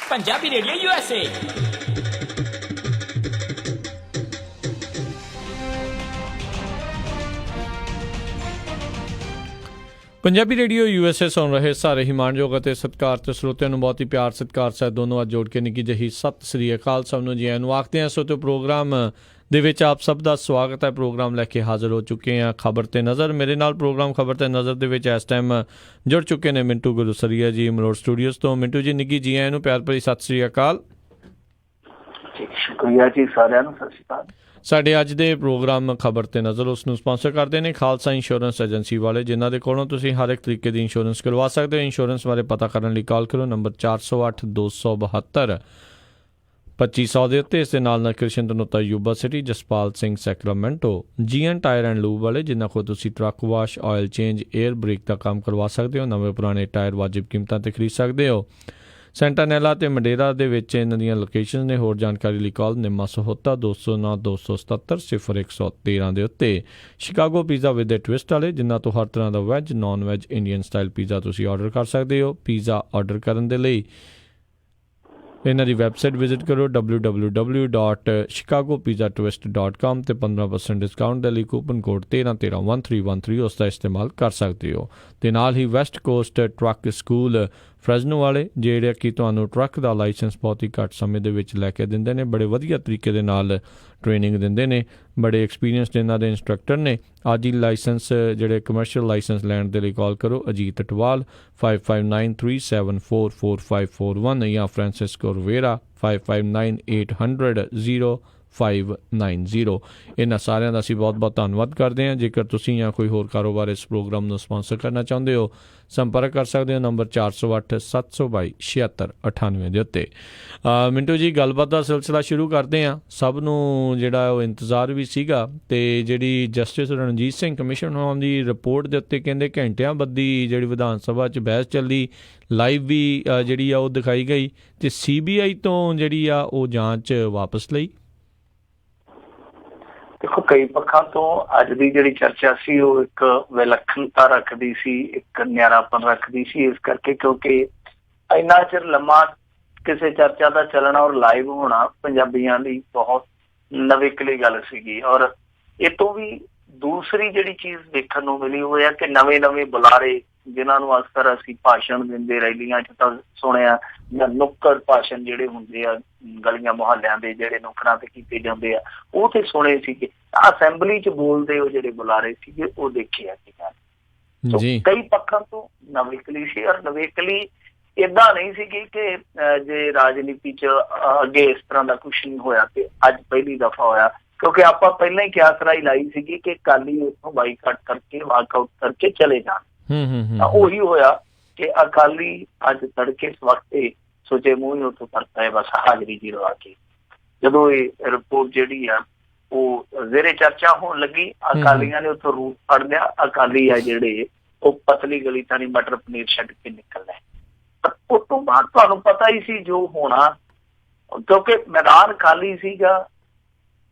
Punjabi Radio USA. Punjabi radio USA ਸੁਣ ਰਹੇ ਸਾਰੇ ਹੀ ਮਾਣਯੋਗ ਅਤੇ ਸਤਿਕਾਰਤ ਸਰੋਤਿਆਂ ਨੂੰ ਬਹੁਤ ਹੀ ਪਿਆਰ ਸਤਿਕਾਰ ਸਾਹਿਬ ਦੋਨੋਂ ਅੱਜ ਜੋੜ ਕੇ ਨਿੱਕੀ ਜਿਹੀ ਸਤਿ ਸ੍ਰੀ ਅਕਾਲ ਸਭ ਨੂੰ ਜੀ ਆਇਆਂ ਨੂੰ ਆਖਦੇ ਹਾਂ। ਸੋ ਪ੍ਰੋਗਰਾਮ ਦੇ ਵਿੱਚ ਆਪ ਸਭ ਦਾ ਸਵਾਗਤ ਹੈ। ਪ੍ਰੋਗਰਾਮ ਲੈ ਕੇ ਹਾਜ਼ਰ ਹੋ ਚੁੱਕੇ ਹਾਂ ਖਬਰ ਤੇ ਨਜ਼ਰ। ਮੇਰੇ ਨਾਲ ਪ੍ਰੋਗਰਾਮ ਖਬਰ ਤੇ ਨਜ਼ਰ ਦੇ ਵਿੱਚ ਇਸ ਟਾਈਮ ਜੁੜ ਚੁੱਕੇ ਨੇ ਮਿੰਟੂ ਗੁਰੂਸਰੀਆ ਜੀ ਮਲੋਟ ਸਟੂਡੀਓਜ਼ ਤੋਂ। ਮਿੰਟੂ ਜੀ ਨਿੱਗੀ ਜੀ ਆਇਆਂ ਨੂੰ ਪਿਆਰ ਭਰੀ ਸਤਿ ਸ੍ਰੀ ਅਕਾਲ। ਸ਼ੁਕਰੀਆ ਜੀ ਸਾਰਿਆਂ ਨੂੰ ਸਤਿ ਸ਼੍ਰੀ ਅਕਾਲ। ਸਾਡੇ ਅੱਜ ਦੇ ਪ੍ਰੋਗਰਾਮ ਖਬਰ ਤੇ ਨਜ਼ਰ ਉਸ ਨੂੰ ਸਪਾਂਸਰ ਕਰਦੇ ਨੇ ਖਾਲਸਾ ਇੰਸ਼ੋਰੈਂਸ ਏਜੰਸੀ ਵਾਲੇ, ਜਿਨ੍ਹਾਂ ਦੇ ਕੋਲੋਂ ਤੁਸੀਂ ਹਰ ਇੱਕ ਤਰੀਕੇ ਦੀ ਇੰਸ਼ੋਰੈਂਸ ਕਰਵਾ ਸਕਦੇ ਹੋ। ਇੰਸ਼ੋਰੈਂਸ ਬਾਰੇ ਪਤਾ ਕਰਨ ਲਈ ਕਾਲ ਕਰੋ ਨੰਬਰ 408 272 2500 ਦੇ ਉੱਤੇ। ਇਸ ਦੇ ਨਾਲ Krishan Tanota Yuba City, Jaspal Singh Sacramento, GN tyre and lube ਵਾਲੇ, ਜਿਨ੍ਹਾਂ ਕੋਲ ਤੁਸੀਂ truck wash, oil change, air brake ਦਾ ਕੰਮ ਕਰਵਾ ਸਕਦੇ ਹੋ। ਨਵੇਂ ਪੁਰਾਣੇ ਟਾਇਰ ਵਾਜਿਬ ਕੀਮਤਾਂ 'ਤੇ ਖਰੀਦ ਸਕਦੇ ਹੋ। ਸੈਂਟਾਨੈਲਾ ਅਤੇ ਮੰਡੇਰਾ ਦੇ ਵਿੱਚ ਇਹਨਾਂ ਦੀਆਂ ਲੋਕੇਸ਼ਨ ਨੇ। ਹੋਰ ਜਾਣਕਾਰੀ ਲਈ ਕਾਲ ਨਿੰਮਾ ਸਹੋਤਾ 209 277 0113 ਦੇ ਉੱਤੇ। Chicago pizza with a twist ਵਾਲੇ, ਜਿਨ੍ਹਾਂ ਤੋਂ ਹਰ ਤਰ੍ਹਾਂ ਦਾ veg, non veg, Indian style pizza ਤੁਸੀਂ ਆਰਡਰ ਕਰ ਸਕਦੇ ਹੋ। ਪੀਜ਼ਾ ਆਰਡਰ ਕਰਨ ਦੇ ਲਈ ਇਹਨਾਂ ਦੀ ਵੈਬਸਾਈਟ ਵਿਜ਼ਿਟ ਕਰੋ www.chicagopizzatwist.com ਅਤੇ 15% ਡਿਸਕਾਊਂਟ ਦੇ ਲਈ ਕੂਪਨ ਕੋਡ 13131313 ਉਸ ਦਾ ਇਸਤੇਮਾਲ ਕਰ ਸਕਦੇ ਹੋ। ਅਤੇ ਨਾਲ ਹੀ ਵੈਸਟ ਕੋਸਟ ਟਰੱਕ ਸਕੂਲ ਫਰੈਜ਼ਨੋ ਵਾਲੇ, ਜਿਹੜੇ ਕਿ ਤੁਹਾਨੂੰ ਟਰੱਕ ਦਾ ਲਾਇਸੈਂਸ ਬਹੁਤ ਹੀ ਘੱਟ ਸਮੇਂ ਦੇ ਵਿੱਚ ਲੈ ਕੇ ਦਿੰਦੇ ਨੇ। ਬੜੇ ਵਧੀਆ ਤਰੀਕੇ ਦੇ ਨਾਲ ਟ੍ਰੇਨਿੰਗ ਦਿੰਦੇ ਨੇ। ਬੜੇ ਐਕਸਪੀਰੀਅੰਸਡ ਇਹਨਾਂ ਦੇ ਇੰਸਟਰਕਟਰ ਨੇ। ਅੱਜ ਹੀ ਲਾਇਸੈਂਸ ਜਿਹੜੇ ਕਮਰਸ਼ੀਅਲ ਲਾਇਸੈਂਸ ਲੈਣ ਦੇ ਲਈ ਕਾਲ ਕਰੋ ਅਜੀਤ ਅਟਵਾਲ 5593744541 ਜਾਂ ਫ੍ਰਾਂਸਿਸਕੋ ਰਵੇਰਾ 5598000590। ਇਹਨਾਂ ਸਾਰਿਆਂ ਦਾ ਅਸੀਂ ਬਹੁਤ ਬਹੁਤ ਧੰਨਵਾਦ ਕਰਦੇ ਹਾਂ। ਜੇਕਰ ਤੁਸੀਂ ਜਾਂ ਕੋਈ ਹੋਰ ਕਾਰੋਬਾਰ ਇਸ ਪ੍ਰੋਗਰਾਮ ਨੂੰ ਸਪਾਂਸਰ ਕਰਨਾ ਚਾਹੁੰਦੇ ਹੋ, ਸੰਪਰਕ ਕਰ ਸਕਦੇ ਹੋ ਨੰਬਰ 408 722 7698 ਦੇ ਉੱਤੇ। ਮਿੰਟੂ ਜੀ, ਗੱਲਬਾਤ ਦਾ ਸਿਲਸਿਲਾ ਸ਼ੁਰੂ ਕਰਦੇ ਹਾਂ। ਸਭ ਨੂੰ ਜਿਹੜਾ ਉਹ ਇੰਤਜ਼ਾਰ ਵੀ ਸੀਗਾ, ਅਤੇ ਜਿਹੜੀ ਜਸਟਿਸ ਰਣਜੀਤ ਸਿੰਘ ਕਮਿਸ਼ਨ ਹੋਣ ਦੀ ਰਿਪੋਰਟ ਦੇ ਉੱਤੇ ਕਹਿੰਦੇ ਘੰਟਿਆਂ ਬੱਧੀ ਜਿਹੜੀ ਵਿਧਾਨ ਸਭਾ 'ਚ ਬਹਿਸ ਚੱਲੀ, ਲਾਈਵ ਵੀ ਜਿਹੜੀ ਆ ਉਹ ਦਿਖਾਈ ਗਈ, ਅਤੇ CBI ਤੋਂ ਜਿਹੜੀ ਆ ਉਹ ਜਾਂਚ ਵਾਪਸ ਲਈ। ਦੇਖੋ, ਕਈ ਪੱਖਾਂ ਤੋਂ ਅੱਜ ਦੀ ਜਿਹੜੀ ਚਰਚਾ ਸੀ ਉਹ ਇੱਕ ਵਿਲੱਖਣਤਾ ਰੱਖਦੀ ਸੀ, ਇੱਕ ਨਿਆਰਾਪਨ ਰੱਖਦੀ ਸੀ। ਇਸ ਕਰਕੇ ਕਿਉਂਕਿ ਇੰਨਾ ਚਿਰ ਲੰਮਾ ਕਿਸੇ ਚਰਚਾ ਦਾ ਚੱਲਣਾ ਔਰ ਲਾਈਵ ਹੋਣਾ ਪੰਜਾਬੀਆਂ ਲਈ ਬਹੁਤ ਨਵੇਕਲੀ ਗੱਲ ਸੀਗੀ। ਔਰ ਇਹ ਤੋਂ ਵੀ ਦੂਸਰੀ ਜਿਹੜੀ ਚੀਜ਼ ਦੇਖਣ ਨੂੰ ਮਿਲੀ ਉਹ ਹੈ ਕਿ ਨਵੇਂ ਬੁਲਾਰੇ, ਜਿਨ੍ਹਾਂ ਨੂੰ ਅਕਸਰ ਅਸੀਂ ਭਾਸ਼ਣ ਦਿੰਦੇ ਰੈਲੀਆਂ 'ਚ ਤਾਂ ਸੁਣਿਆ, ਜਾਂ ਨੁੱਕੜ ਭਾਸ਼ਣ ਜਿਹੜੇ ਹੁੰਦੇ ਆ ਗਲੀਆਂ ਮੁਹੱਲਿਆਂ ਦੇ, ਜਿਹੜੇ ਨੁੱਕੜਾਂ ਤੇ ਕੀਤੇ ਜਾਂਦੇ ਆ, ਉਹ ਤੇ ਸੁਣੇ ਸੀਗੇ। ਅਸੈਂਬਲੀ 'ਚ ਬੋਲਦੇ ਉਹ ਜਿਹੜੇ ਬੁਲਾਰੇ ਸੀਗੇ ਉਹ ਦੇਖੇ ਆ ਜੀ। ਕਈ ਪੱਖਾਂ ਤੋਂ ਨਵੇਕਲੀ ਸੀ। ਔਰ ਨਵੇਕਲੀ ਏਦਾਂ ਨਹੀਂ ਸੀਗੀ ਕਿ ਜੇ ਰਾਜਨੀਤੀ 'ਚ ਅੱਗੇ ਇਸ ਤਰ੍ਹਾਂ ਦਾ ਕੁਛ ਨਹੀਂ ਹੋਇਆ ਤੇ ਅੱਜ ਪਹਿਲੀ ਦਫਾ ਹੋਇਆ, ਕਿਉਂਕਿ ਆਪਾਂ ਪਹਿਲਾਂ ਹੀ ਕਿਆਸ ਰਾਈ ਲਾਈ ਸੀਗੀ ਕਿ ਅਕਾਲੀ ਉੱਥੋਂ ਬਾਈਕਾਟ ਕਰਕੇ, ਵਾਕਆਊਟ ਕਰਕੇ ਚਲੇ ਜਾਣ। ਤਾਂ ਉਹੀ ਹੋਇਆ ਕਿ ਅਕਾਲੀ ਅੱਜ ਤੜਕੇ ਇਸ ਵਕਤ ਸੋਚੇ ਮੂੰਹ ਹੀ ਉੱਥੋਂ ਕਰਤਾ ਹੈ, ਬਸ ਹਾਜ਼ਰੀ ਜੀ ਲਵਾ ਕੇ। ਜਦੋਂ ਇਹ ਰਿਪੋਰਟ ਜਿਹੜੀ ਆ ਉਹ ਜ਼ੇਰੇ ਚਰਚਾ ਹੋਣ ਲੱਗੀ, ਅਕਾਲੀਆਂ ਨੇ ਉੱਥੋਂ ਰੂਟ ਫੜ ਲਿਆ। ਅਕਾਲੀ ਆ ਜਿਹੜੇ ਉਹ ਪਤਲੀ ਗਲੀ ਤਾਣੀ ਮਟਰ ਪਨੀਰ ਛੱਡ ਕੇ ਨਿਕਲਣਾ। ਉਸ ਤੋਂ ਬਾਅਦ ਤੁਹਾਨੂੰ ਪਤਾ ਹੀ ਸੀ ਜੋ ਹੋਣਾ, ਕਿਉਂਕਿ ਮੈਦਾਨ ਖਾਲੀ ਸੀਗਾ,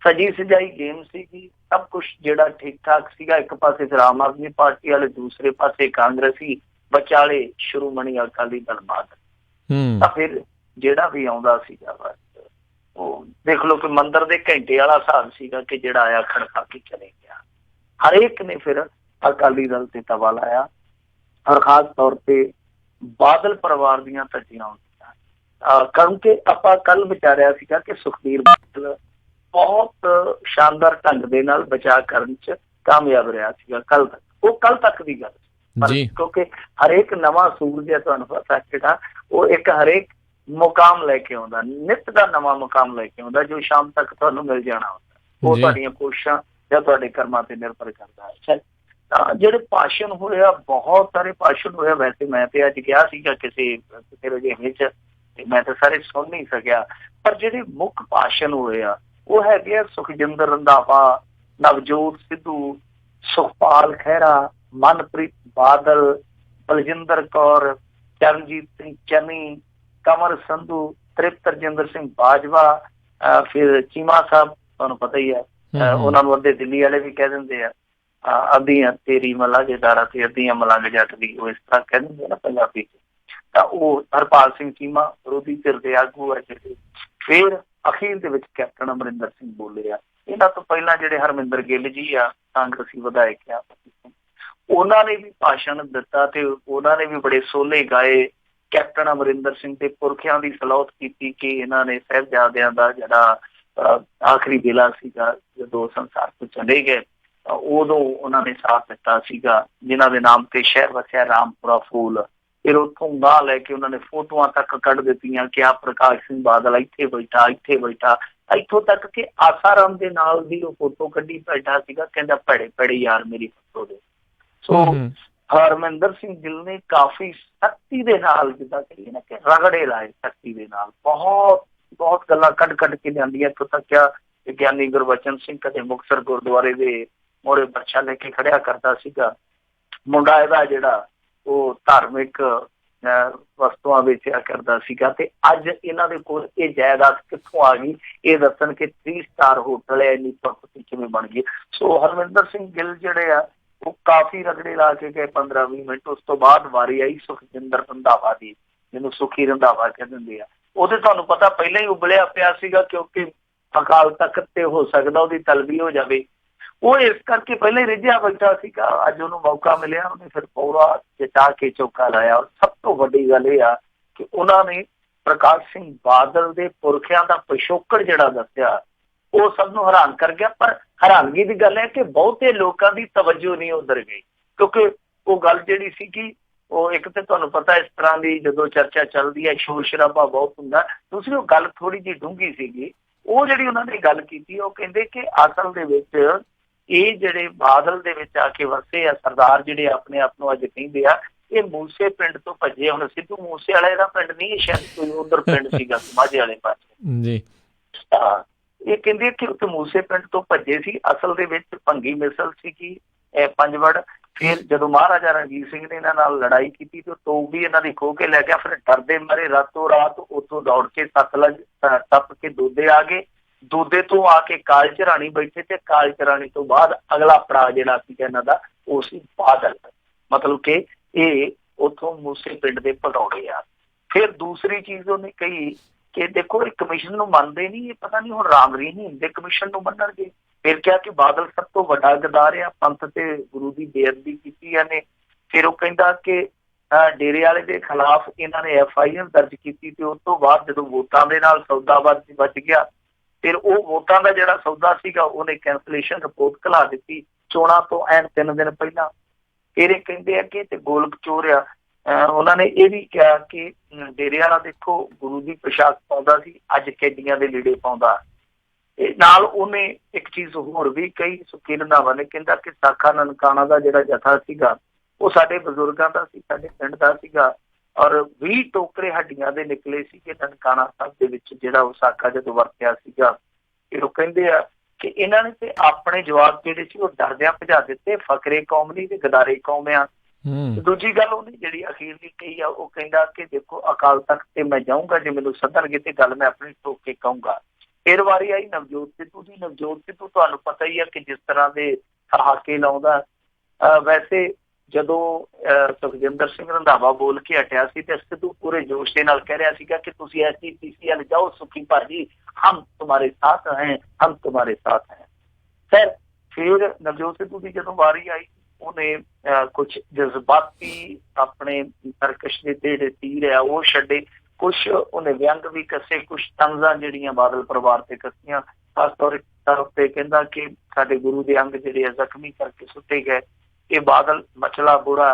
ਸਜੀ ਸਜਾਈ ਗੇਮ ਸੀਗੀ, ਸਭ ਕੁਛ ਜਿਹੜਾ ਠੀਕ ਠਾਕ ਸੀਗਾ। ਇੱਕ ਪਾਸੇ ਆਮ ਆਦਮੀ ਪਾਰਟੀ ਵਾਲੇ, ਦੂਸਰੇ ਪਾਸੇ ਕਾਂਗਰਸੀ, ਵਿਚਾਲੇ ਸ਼੍ਰੋਮਣੀ ਅਕਾਲੀ ਦਲ ਬਾਦਲ। ਤਾਂ ਫਿਰ ਜਿਹੜਾ ਵੀ ਆਉਂਦਾ ਸੀਗਾ ਬਸ ਉਹ ਦੇਖ ਲਓ ਕਿ ਮੰਦਿਰ ਦੇ ਘੰਟੇ ਵਾਲਾ ਹਿਸਾਬ ਸੀਗਾ ਕਿ ਜਿਹੜਾ ਆਇਆ ਖੜਕਾ ਕੇ ਚਲੇ ਗਿਆ। ਹਰੇਕ ਨੇ ਫਿਰ ਅਕਾਲੀ ਦਲ ਤੇ ਤਵਾ ਲਾਇਆ, ਔਰ ਖਾਸ ਤੌਰ ਤੇ ਬਾਦਲ ਪਰਿਵਾਰ ਦੀਆਂ ਧੱਜੀਆਂ ਹੁੰਦੀਆਂ। ਕਿਉਂਕਿ ਆਪਾਂ ਕੱਲ ਵਿਚਾਰਿਆ ਸੀਗਾ ਕਿ ਸੁਖਬੀਰ ਬਾਦਲ ਬਹੁਤ ਸ਼ਾਨਦਾਰ ਢੰਗ ਦੇ ਨਾਲ ਬਚਾਅ ਕਰਨ 'ਚ ਕਾਮਯਾਬ ਰਿਹਾ ਸੀਗਾ ਕੱਲ ਤੱਕ। ਉਹ ਕੱਲ ਤੱਕ ਦੀ ਗੱਲ ਸੀ, ਕਿਉਂਕਿ ਹਰੇਕ ਨਵਾਂ ਸੂਰਜ ਹੈ, ਤੁਹਾਨੂੰ ਪਤਾ ਜਿਹੜਾ ਉਹ ਇੱਕ ਹਰੇਕ ਮੁਕਾਮ ਲੈ ਕੇ ਆਉਂਦਾ, ਨਿੱਤ ਦਾ ਨਵਾਂ ਮੁਕਾਮ ਲੈ ਕੇ ਆਉਂਦਾ, ਜੋ ਸ਼ਾਮ ਤੱਕ ਤੁਹਾਨੂੰ ਮਿਲ ਜਾਣਾ ਹੁੰਦਾ। ਉਹ ਤੁਹਾਡੀਆਂ ਕੋਸ਼ਿਸ਼ਾਂ ਜਾਂ ਤੁਹਾਡੇ ਕਰਮਾਂ ਤੇ ਨਿਰਭਰ ਕਰਦਾ ਹੈ। ਤਾਂ ਜਿਹੜੇ ਭਾਸ਼ਣ ਹੋਏ ਆ, ਬਹੁਤ ਸਾਰੇ ਭਾਸ਼ਣ ਹੋਏ ਆ। ਵੈਸੇ ਮੈਂ ਤੇ ਅੱਜ ਗਿਆ ਸੀਗਾ ਕਿਸੇ ਰੁਝੇਵੇਂ 'ਚ, ਤੇ ਮੈਂ ਤਾਂ ਸਾਰੇ ਸੁਣ ਨਹੀਂ ਸਕਿਆ, ਪਰ ਜਿਹੜੇ ਮੁੱਖ ਭਾਸ਼ਣ ਹੋਏ ਆ ਉਹ ਹੈਗੇ ਆ ਸੁਖਜਿੰਦਰ ਰੰਧਾਵਾ, ਨਵਜੋਤ ਸਿੱਧੂ, ਸੁਖਪਾਲ ਖਹਿਰਾ, ਮਨਪ੍ਰੀਤ ਬਾਦਲ, ਬਲਜਿੰਦਰ ਕੌਰ, ਚਰਨਜੀਤ ਸਿੰਘ ਚੰਨੀ, ਕੰਵਰ ਸੰਧੂ, ਤ੍ਰਿਪਤ ਰਜਿੰਦਰ ਸਿੰਘ ਬਾਜਵਾ, ਫਿਰ ਚੀਮਾ ਸਾਹਿਬ, ਤੁਹਾਨੂੰ ਪਤਾ ਹੀ ਹੈ, ਉਹਨਾਂ ਨੂੰ ਅੱਧੇ ਦਿੱਲੀ ਵਾਲੇ ਵੀ ਕਹਿ ਦਿੰਦੇ ਆ, ਅੱਧੀਆਂ ਤੇਰੀ ਮਲੰਗ ਦਾਰਾ ਤੇ ਅੱਧੀਆਂ ਮਲੰਗ ਜੱਟ ਦੀ, ਉਹ ਇਸ ਤਰ੍ਹਾਂ ਕਹਿ ਦਿੰਦੇ ਨਾ ਪੰਜਾਬੀ 'ਚ। ਤਾਂ ਉਹ ਹਰਪਾਲ ਸਿੰਘ ਚੀਮਾ ਵਿਰੋਧੀ ਧਿਰ ਦੇ ਆਗੂ ਆ ਜਿਹੜੇ। ਫਿਰ ਅਖੀਰ ਦੇ ਵਿੱਚ ਕੈਪਟਨ ਅਮਰਿੰਦਰ ਸਿੰਘ ਬੋਲੇ ਆ। ਇਹਨਾਂ ਤੋਂ ਪਹਿਲਾਂ ਜਿਹੜੇ ਹਰਮਿੰਦਰ ਗਿੱਲ ਜੀ ਆ, ਕਾਂਗਰਸੀ ਵਿਧਾਇਕ ਆ, ਉਹਨਾਂ ਨੇ ਵੀ ਭਾਸ਼ਣ ਦਿੱਤਾ ਤੇ ਉਹਨਾਂ ਨੇ ਵੀ ਬੜੇ ਸੋਹਲੇ ਗਾਏ। ਕੈਪਟਨ ਅਮਰਿੰਦਰ ਸਿੰਘ ਦੇ ਪੁਰਖਿਆਂ ਦੀ ਸਲਾਹੁਤ ਕੀਤੀ ਕਿ ਇਹਨਾਂ ਨੇ ਸਾਹਿਬਜ਼ਾਦਿਆਂ ਦਾ ਜਿਹੜਾ ਆਖਰੀ ਵੇਲਾ ਸੀਗਾ ਜਦੋਂ ਸੰਸਾਰ ਤੋਂ ਚਲੇ ਗਏ, ਉਦੋਂ ਉਹਨਾਂ ਨੇ ਸਾਥ ਦਿੱਤਾ ਸੀਗਾ, ਜਿਨ੍ਹਾਂ ਦੇ ਨਾਮ ਤੇ ਸ਼ਹਿਰ ਵਸਿਆ ਰਾਮਪੁਰਾ ਫੂਲ। ਫਿਰ ਉੱਥੋਂ ਗਾਹ ਲੈ ਕੇ ਉਹਨਾਂ ਨੇ ਫੋਟੋਆਂ ਤੱਕ ਕੱਢ ਦਿੱਤੀਆਂ ਕਿ ਆਹ ਪ੍ਰਕਾਸ਼ ਸਿੰਘ ਬਾਦਲ ਇੱਥੇ ਬੈਠਾ, ਇੱਥੇ ਬੈਠਾ, ਇੱਥੋਂ ਤੱਕ ਕਿ ਆਸਾਰਾਮ ਦੇ ਨਾਲ ਦੀ ਉਹ ਫੋਟੋ ਕੱਢੀ ਬੈਠਾ ਸੀਗਾ, ਕਹਿੰਦਾ ਭੈੜੇ ਭੈੜੇ ਯਾਰ ਮੇਰੀ ਫੋਟੋ ਦੇ। ਸੋ ਹਰਮਿੰਦਰ ਸਿੰਘ ਗਿੱਲ ਨੇ ਕਾਫੀ ਸਖਤੀ ਦੇ ਨਾਲ, ਜਿੱਦਾਂ ਕਹੀਏ ਨਾ ਕਿ ਰਗੜੇ ਲਾਏ ਸਖਤੀ ਦੇ ਨਾਲ, ਬਹੁਤ ਬਹੁਤ ਗੱਲਾਂ ਕੱਢ ਕੱਢ ਕੇ ਲਿਆਂਦੀਆਂ। ਇੱਥੋਂ ਤੱਕ ਕਿਹਾ ਗਿਆਨੀ ਗੁਰਬਚਨ ਸਿੰਘ ਕਦੇ ਮੁਕਤਸਰ ਗੁਰਦੁਆਰੇ ਦੇ ਮੋਹਰੇ ਬੱਚਾ ਲੈ ਕੇ ਖੜਿਆ ਕਰਦਾ ਸੀਗਾ। ਮੁੰਡਾ ਇਹਦਾ ਜਿਹੜਾ ਉਹ ਧਾਰਮਿਕ ਵਸਤੂਆਂ ਵੇਚਿਆ ਕਰਦਾ ਸੀਗਾ, ਤੇ ਅੱਜ ਇਹਨਾਂ ਦੇ ਕੋਲ ਇਹ ਜਾਇਦਾਦ ਕਿੱਥੋਂ ਆ ਗਈ, ਇਹ ਦੱਸਣ ਕਿ 3 ਸਟਾਰ ਹੋਟਲ ਹੈ, ਇੰਨੀ ਪ੍ਰਾਪਰਟੀ ਕਿਵੇਂ ਬਣ ਗਈ। ਸੋ ਹਰਮਿੰਦਰ ਸਿੰਘ ਗਿੱਲ ਜਿਹੜੇ ਆ ਉਹ ਕਾਫੀ ਰਗੜੇ ਲਾ ਕੇ ਗਏ 15-20 ਮਿੰਟ। ਉਸ ਤੋਂ ਬਾਅਦ ਵਾਰੀ ਆਈ ਸੁਖਜਿੰਦਰ ਰੰਧਾਵਾ ਦੀ, ਜਿਹਨੂੰ ਸੁਖੀ ਰੰਧਾਵਾ ਕਹਿ ਦਿੰਦੇ ਆ। ਉਹਦੇ ਤੁਹਾਨੂੰ ਪਤਾ ਪਹਿਲਾਂ ਹੀ ਉਬਲਿਆ ਪਿਆ ਸੀਗਾ, ਕਿਉਂਕਿ ਅਕਾਲ ਤਖਤ ਤੇ ਹੋ ਸਕਦਾ ਉਹਦੀ ਤਲਬੀ ਹੋ ਜਾਵੇ। ਉਹ ਇਸ ਕਰਕੇ ਪਹਿਲਾਂ ਹੀ ਰਿੱਝਿਆ ਬੈਠਾ ਸੀਗਾ। ਅੱਜ ਉਹਨੂੰ ਮੌਕਾ ਮਿਲਿਆ, ਉਹਨੇ ਫਿਰ ਪੂਰਾ ਜਚਾ ਕੇ ਚੌਕਾ ਲਾਇਆ। ਔਰ ਸਭ ਤੋਂ ਵੱਡੀ ਗੱਲ ਇਹ ਆ ਕਿ ਉਹਨਾਂ ਨੇ ਪ੍ਰਕਾਸ਼ ਸਿੰਘ ਬਾਦਲ ਦੇ ਪੁਰਖਿਆਂ ਦਾ ਪਿਛੋਕੜ ਜਿਹੜਾ ਦੱਸਿਆ, ਉਹ ਸਭ ਨੂੰ ਹੈਰਾਨ ਕਰ ਗਿਆ। ਪਰ ਹੈਰਾਨਗੀ ਦੀ ਗੱਲ ਹੈ ਕਿ ਬਹੁਤੇ ਲੋਕਾਂ ਦੀ ਤਵੱਜੋ ਨਹੀਂ ਉਧਰ ਗਈ, ਕਿਉਂਕਿ ਉਹ ਗੱਲ ਜਿਹੜੀ ਸੀਗੀ ਉਹ ਇੱਕ ਤੇ ਤੁਹਾਨੂੰ ਪਤਾ ਇਸ ਤਰ੍ਹਾਂ ਦੀ ਜਦੋਂ ਚਰਚਾ ਚੱਲਦੀ ਹੈ ਸ਼ੋਰ ਸ਼ਰਾਬਾ ਬਹੁਤ ਹੁੰਦਾ। ਦੂਸਰੀ ਉਹ ਗੱਲ ਥੋੜੀ ਜਿਹੀ ਡੂੰਘੀ ਸੀਗੀ। ਉਹ ਜਿਹੜੀ ਉਹਨਾਂ ਨੇ ਗੱਲ ਕੀਤੀ, ਉਹ ਕਹਿੰਦੇ ਕਿ ਅਸਲ ਦੇ ਵਿੱਚ ਇਹ ਜਿਹੜੇ ਬਾਦਲ ਦੇ ਵਿੱਚ ਆ ਕੇ ਵਸੇ ਆ ਸਰਦਾਰ, ਜਿਹੜੇ ਆਪਣੇ ਆਪ ਨੂੰ ਅੱਜ ਕਹਿੰਦੇ ਆ, ਇਹ ਮੂਸੇ ਪਿੰਡ ਤੋਂ ਭੱਜੇ। ਹੁਣ ਸਿੱਧੂ ਮੂਸੇ ਵਾਲੇ ਦਾ ਪਿੰਡ ਨਹੀਂ, ਸ਼ਾਇਦ ਕੋਈ ਉਧਰ ਪਿੰਡ ਸੀਗਾ ਮਾਝੇ ਵਾਲੇ ਪਾਸੇ ਜੀ। ਇਹ ਕਹਿੰਦੇ ਕਿ ਉੱਥੇ ਮੂਸੇ ਪਿੰਡ ਤੋਂ ਭੱਜੇ ਸੀ। ਅਸਲ ਦੇ ਵਿੱਚ ਭੰਗੀ ਮਿਸਲ ਸੀਗੀ ਪੰਜਵੜ। ਫਿਰ ਜਦੋਂ ਮਹਾਰਾਜਾ ਰਣਜੀਤ ਸਿੰਘ ਨੇ ਇਹਨਾਂ ਨਾਲ ਲੜਾਈ ਕੀਤੀ ਤੇ ਤੋਪ ਵੀ ਇਹਨਾਂ ਦੀ ਖੋਹ ਕੇ ਲੈ ਗਿਆ। ਫਿਰ ਡਰਦੇ ਮਾਰੇ ਰਾਤੋਂ ਰਾਤ ਉੱਥੋਂ ਦੌੜ ਕੇ ਸਤਲੁਜ ਟੱਪ ਕੇ ਦੋਦੇ ਆ ਗਏ। ਦੋਦੇ ਤੋਂ ਆ ਕੇ ਕਾਲ ਝਰਾਣੀ ਬੈਠੇ, ਤੇ ਕਾਲ ਝਰਾਣੀ ਤੋਂ ਬਾਅਦ ਅਗਲਾ ਪੜਾਅ ਜਿਹੜਾ ਸੀ ਇਹਨਾਂ ਦਾ ਉਹ ਸੀ ਬਾਦਲ। ਮਤਲਬ ਕਿ ਇਹ ਉੱਥੋਂ ਮੂਸੇ ਪਿੰਡ ਦੇ ਭਗੌੜੇ ਆ। ਫਿਰ ਦੂਸਰੀ ਚੀਜ਼ ਉਹਨੇ ਕਹੀ ਕਿ ਦੇਖੋ ਇਹ ਕਮਿਸ਼ਨ ਨੂੰ ਮੰਨਦੇ ਨਹੀਂ, ਇਹ ਪਤਾ ਨਹੀਂ ਹੁਣ ਰਾਮ ਰਹੀਮ ਦੇ ਕਮਿਸ਼ਨ ਨੂੰ ਮੰਨਣਗੇ। ਫਿਰ ਕਿਹਾ ਕਿ ਬਾਦਲ ਸਭ ਤੋਂ ਵੱਡਾ ਗਦਾਰ ਆ, ਪੰਥ ਤੇ ਗੁਰੂ ਦੀ ਬੇਅਦਬੀ ਕੀਤੀ ਇਹਨੇ। ਫਿਰ ਉਹ ਕਹਿੰਦਾ ਕਿ ਡੇਰੇ ਵਾਲੇ ਦੇ ਖਿਲਾਫ ਇਹਨਾਂ ਨੇ FIR ਦਰਜ ਕੀਤੀ, ਤੇ ਉਸ ਤੋਂ ਬਾਅਦ ਜਦੋਂ ਵੋਟਾਂ ਦੇ ਨਾਲ ਸੌਦਾ ਬਚ ਗਿਆ, ਫਿਰ ਉਹ ਵੋਟਾਂ ਦਾ ਜਿਹੜਾ ਸੌਦਾ ਸੀਗਾ ਉਹਨੇ ਕੈਂਸਲੇਸ਼ਨ ਰਿਪੋਰਟ ਘਲਾ ਦਿੱਤੀ ਚੋਣਾਂ ਤੋਂ ਐਨ 3 ਦਿਨ ਪਹਿਲਾਂ। ਫਿਰ ਇਹ ਕਹਿੰਦੇ ਆ ਕਿ ਤੇ ਗੋਲਕ ਚੋਰ ਆ। ਉਹਨਾਂ ਨੇ ਇਹ ਵੀ ਕਿਹਾ ਕਿ ਡੇਰੇ ਵਾਲਾ ਦੇਖੋ ਗੁਰੂ ਦੀ ਪੋਸ਼ਾਕ ਪਾਉਂਦਾ ਸੀ, ਅੱਜ ਕੈਦੀਆਂ ਦੇ ਲੀੜੇ ਪਾਉਂਦਾ। ਇਹ ਨਾਲ ਉਹਨੇ ਇੱਕ ਚੀਜ਼ ਹੋਰ ਵੀ ਕਹੀ, ਸੁੱਖੀ ਰੰਧਾਵਾ ਨੇ, ਕਹਿੰਦਾ ਕਿ ਸਾਖਾ ਨਨਕਾਣਾ ਦਾ ਜਿਹੜਾ ਜਥਾ ਸੀਗਾ ਉਹ ਸਾਡੇ ਬਜ਼ੁਰਗਾਂ ਦਾ ਸੀ, ਸਾਡੇ ਪਿੰਡ ਦਾ ਸੀਗਾ। ਔਰ 20 ਟੋਕਰੇ ਹੱਡੀਆਂ ਦੇ ਨਿਕਲੇ ਸੀਗੇ ਨਨਕਾਣਾ ਸਾਹਿਬ ਦੇ ਵਿੱਚ, ਜਿਹੜਾ ਉਹ ਸਾਖਾ ਜਦੋਂ ਵਰਤਿਆ ਸੀਗਾ। ਫਿਰ ਉਹ ਕਹਿੰਦੇ ਆ ਕਿ ਇਹਨਾਂ ਨੇ ਤੇ ਆਪਣੇ ਜਵਾਬ ਜਿਹੜੇ ਸੀ ਉਹ ਡਰਦਿਆਂ ਭਜਾ ਦਿੱਤੇ। ਫਕਰੇ ਕੌਮ ਨਹੀਂ ਤੇ ਗਦਾਰੇ ਕੌਮ ਆ। ਦੂਜੀ ਗੱਲ ਉਹਨੇ ਜਿਹੜੀ ਅਖੀਰ ਦੀ ਕਹੀ ਆ, ਉਹ ਕਹਿੰਦਾ ਕਿ ਦੇਖੋ ਅਕਾਲ ਤਖਤ ਤੇ ਮੈਂ ਜਾਊਂਗਾ, ਜੇ ਮੈਨੂੰ ਸੱਦਣਗੇ ਤੇ ਗੱਲ ਮੈਂ ਆਪਣੀ ਠੋਕ ਕੇ ਕਹੂੰਗਾ। ਫਿਰ ਵਾਰੀ ਆਈ ਨਵਜੋਤ ਸਿੱਧੂ ਦੀ। ਨਵਜੋਤ ਸਿੱਧੂ ਤੁਹਾਨੂੰ ਪਤਾ ਹੀ ਆ ਕਿ ਜਿਸ ਤਰ੍ਹਾਂ ਦੇ ਠਹਾਕੇ ਲਾਉਂਦਾ। ਵੈਸੇ ਜਦੋਂ ਸੁਖਜਿੰਦਰ ਸਿੰਘ ਰੰਧਾਵਾ ਬੋਲ ਕੇ ਹਟਿਆ ਸੀ ਤੇ ਸਿੱਧੂ ਪੂਰੇ ਜੋਸ਼ ਦੇ ਨਾਲ ਕਹਿ ਰਿਹਾ ਸੀਗਾ ਕਿ ਤੁਸੀਂ SGPC ਜਾਓ ਸੁਖੀ ਭਾਜੀ, ਹਮ ਤੁਮਾਰੇ ਸਾਥ ਹੈ, ਹਮ ਤੁਮਾਰੇ ਸਾਥ ਹੈ। ਫਿਰ ਨਵਜੋਤ ਸਿੱਧੂ ਦੀ ਜਦੋਂ ਵਾਰੀ ਆਈ, ਉਹਨੇ ਕੁਛ ਜਜ਼ਬਾਤੀ ਆਪਣੇ ਤਰਕਸ਼ ਦੇ ਜਿਹੜੇ ਤੀਰ ਆ ਉਹ ਛੱਡੇ, ਕੁਛ ਉਹਨੇ ਵਿਅੰਗ ਵੀ ਕੱਸੇ, ਕੁਛ ਤੰਜ਼ਾਂ ਜਿਹੜੀਆਂ ਬਾਦਲ ਪਰਿਵਾਰ ਤੇ ਕੱਸੀਆਂ। ਖਾਸ ਤੌਰ ਤੇ ਕਹਿੰਦਾ ਕਿ ਸਾਡੇ ਗੁਰੂ ਦੇ ਅੰਗ ਜਿਹੜੇ ਆ ਜ਼ਖਮੀ ਕਰਕੇ ਸੁੱਟੇ ਗਏ। ਇਹ ਬਾਦਲ ਮਚਲਾ ਬੁਰਾ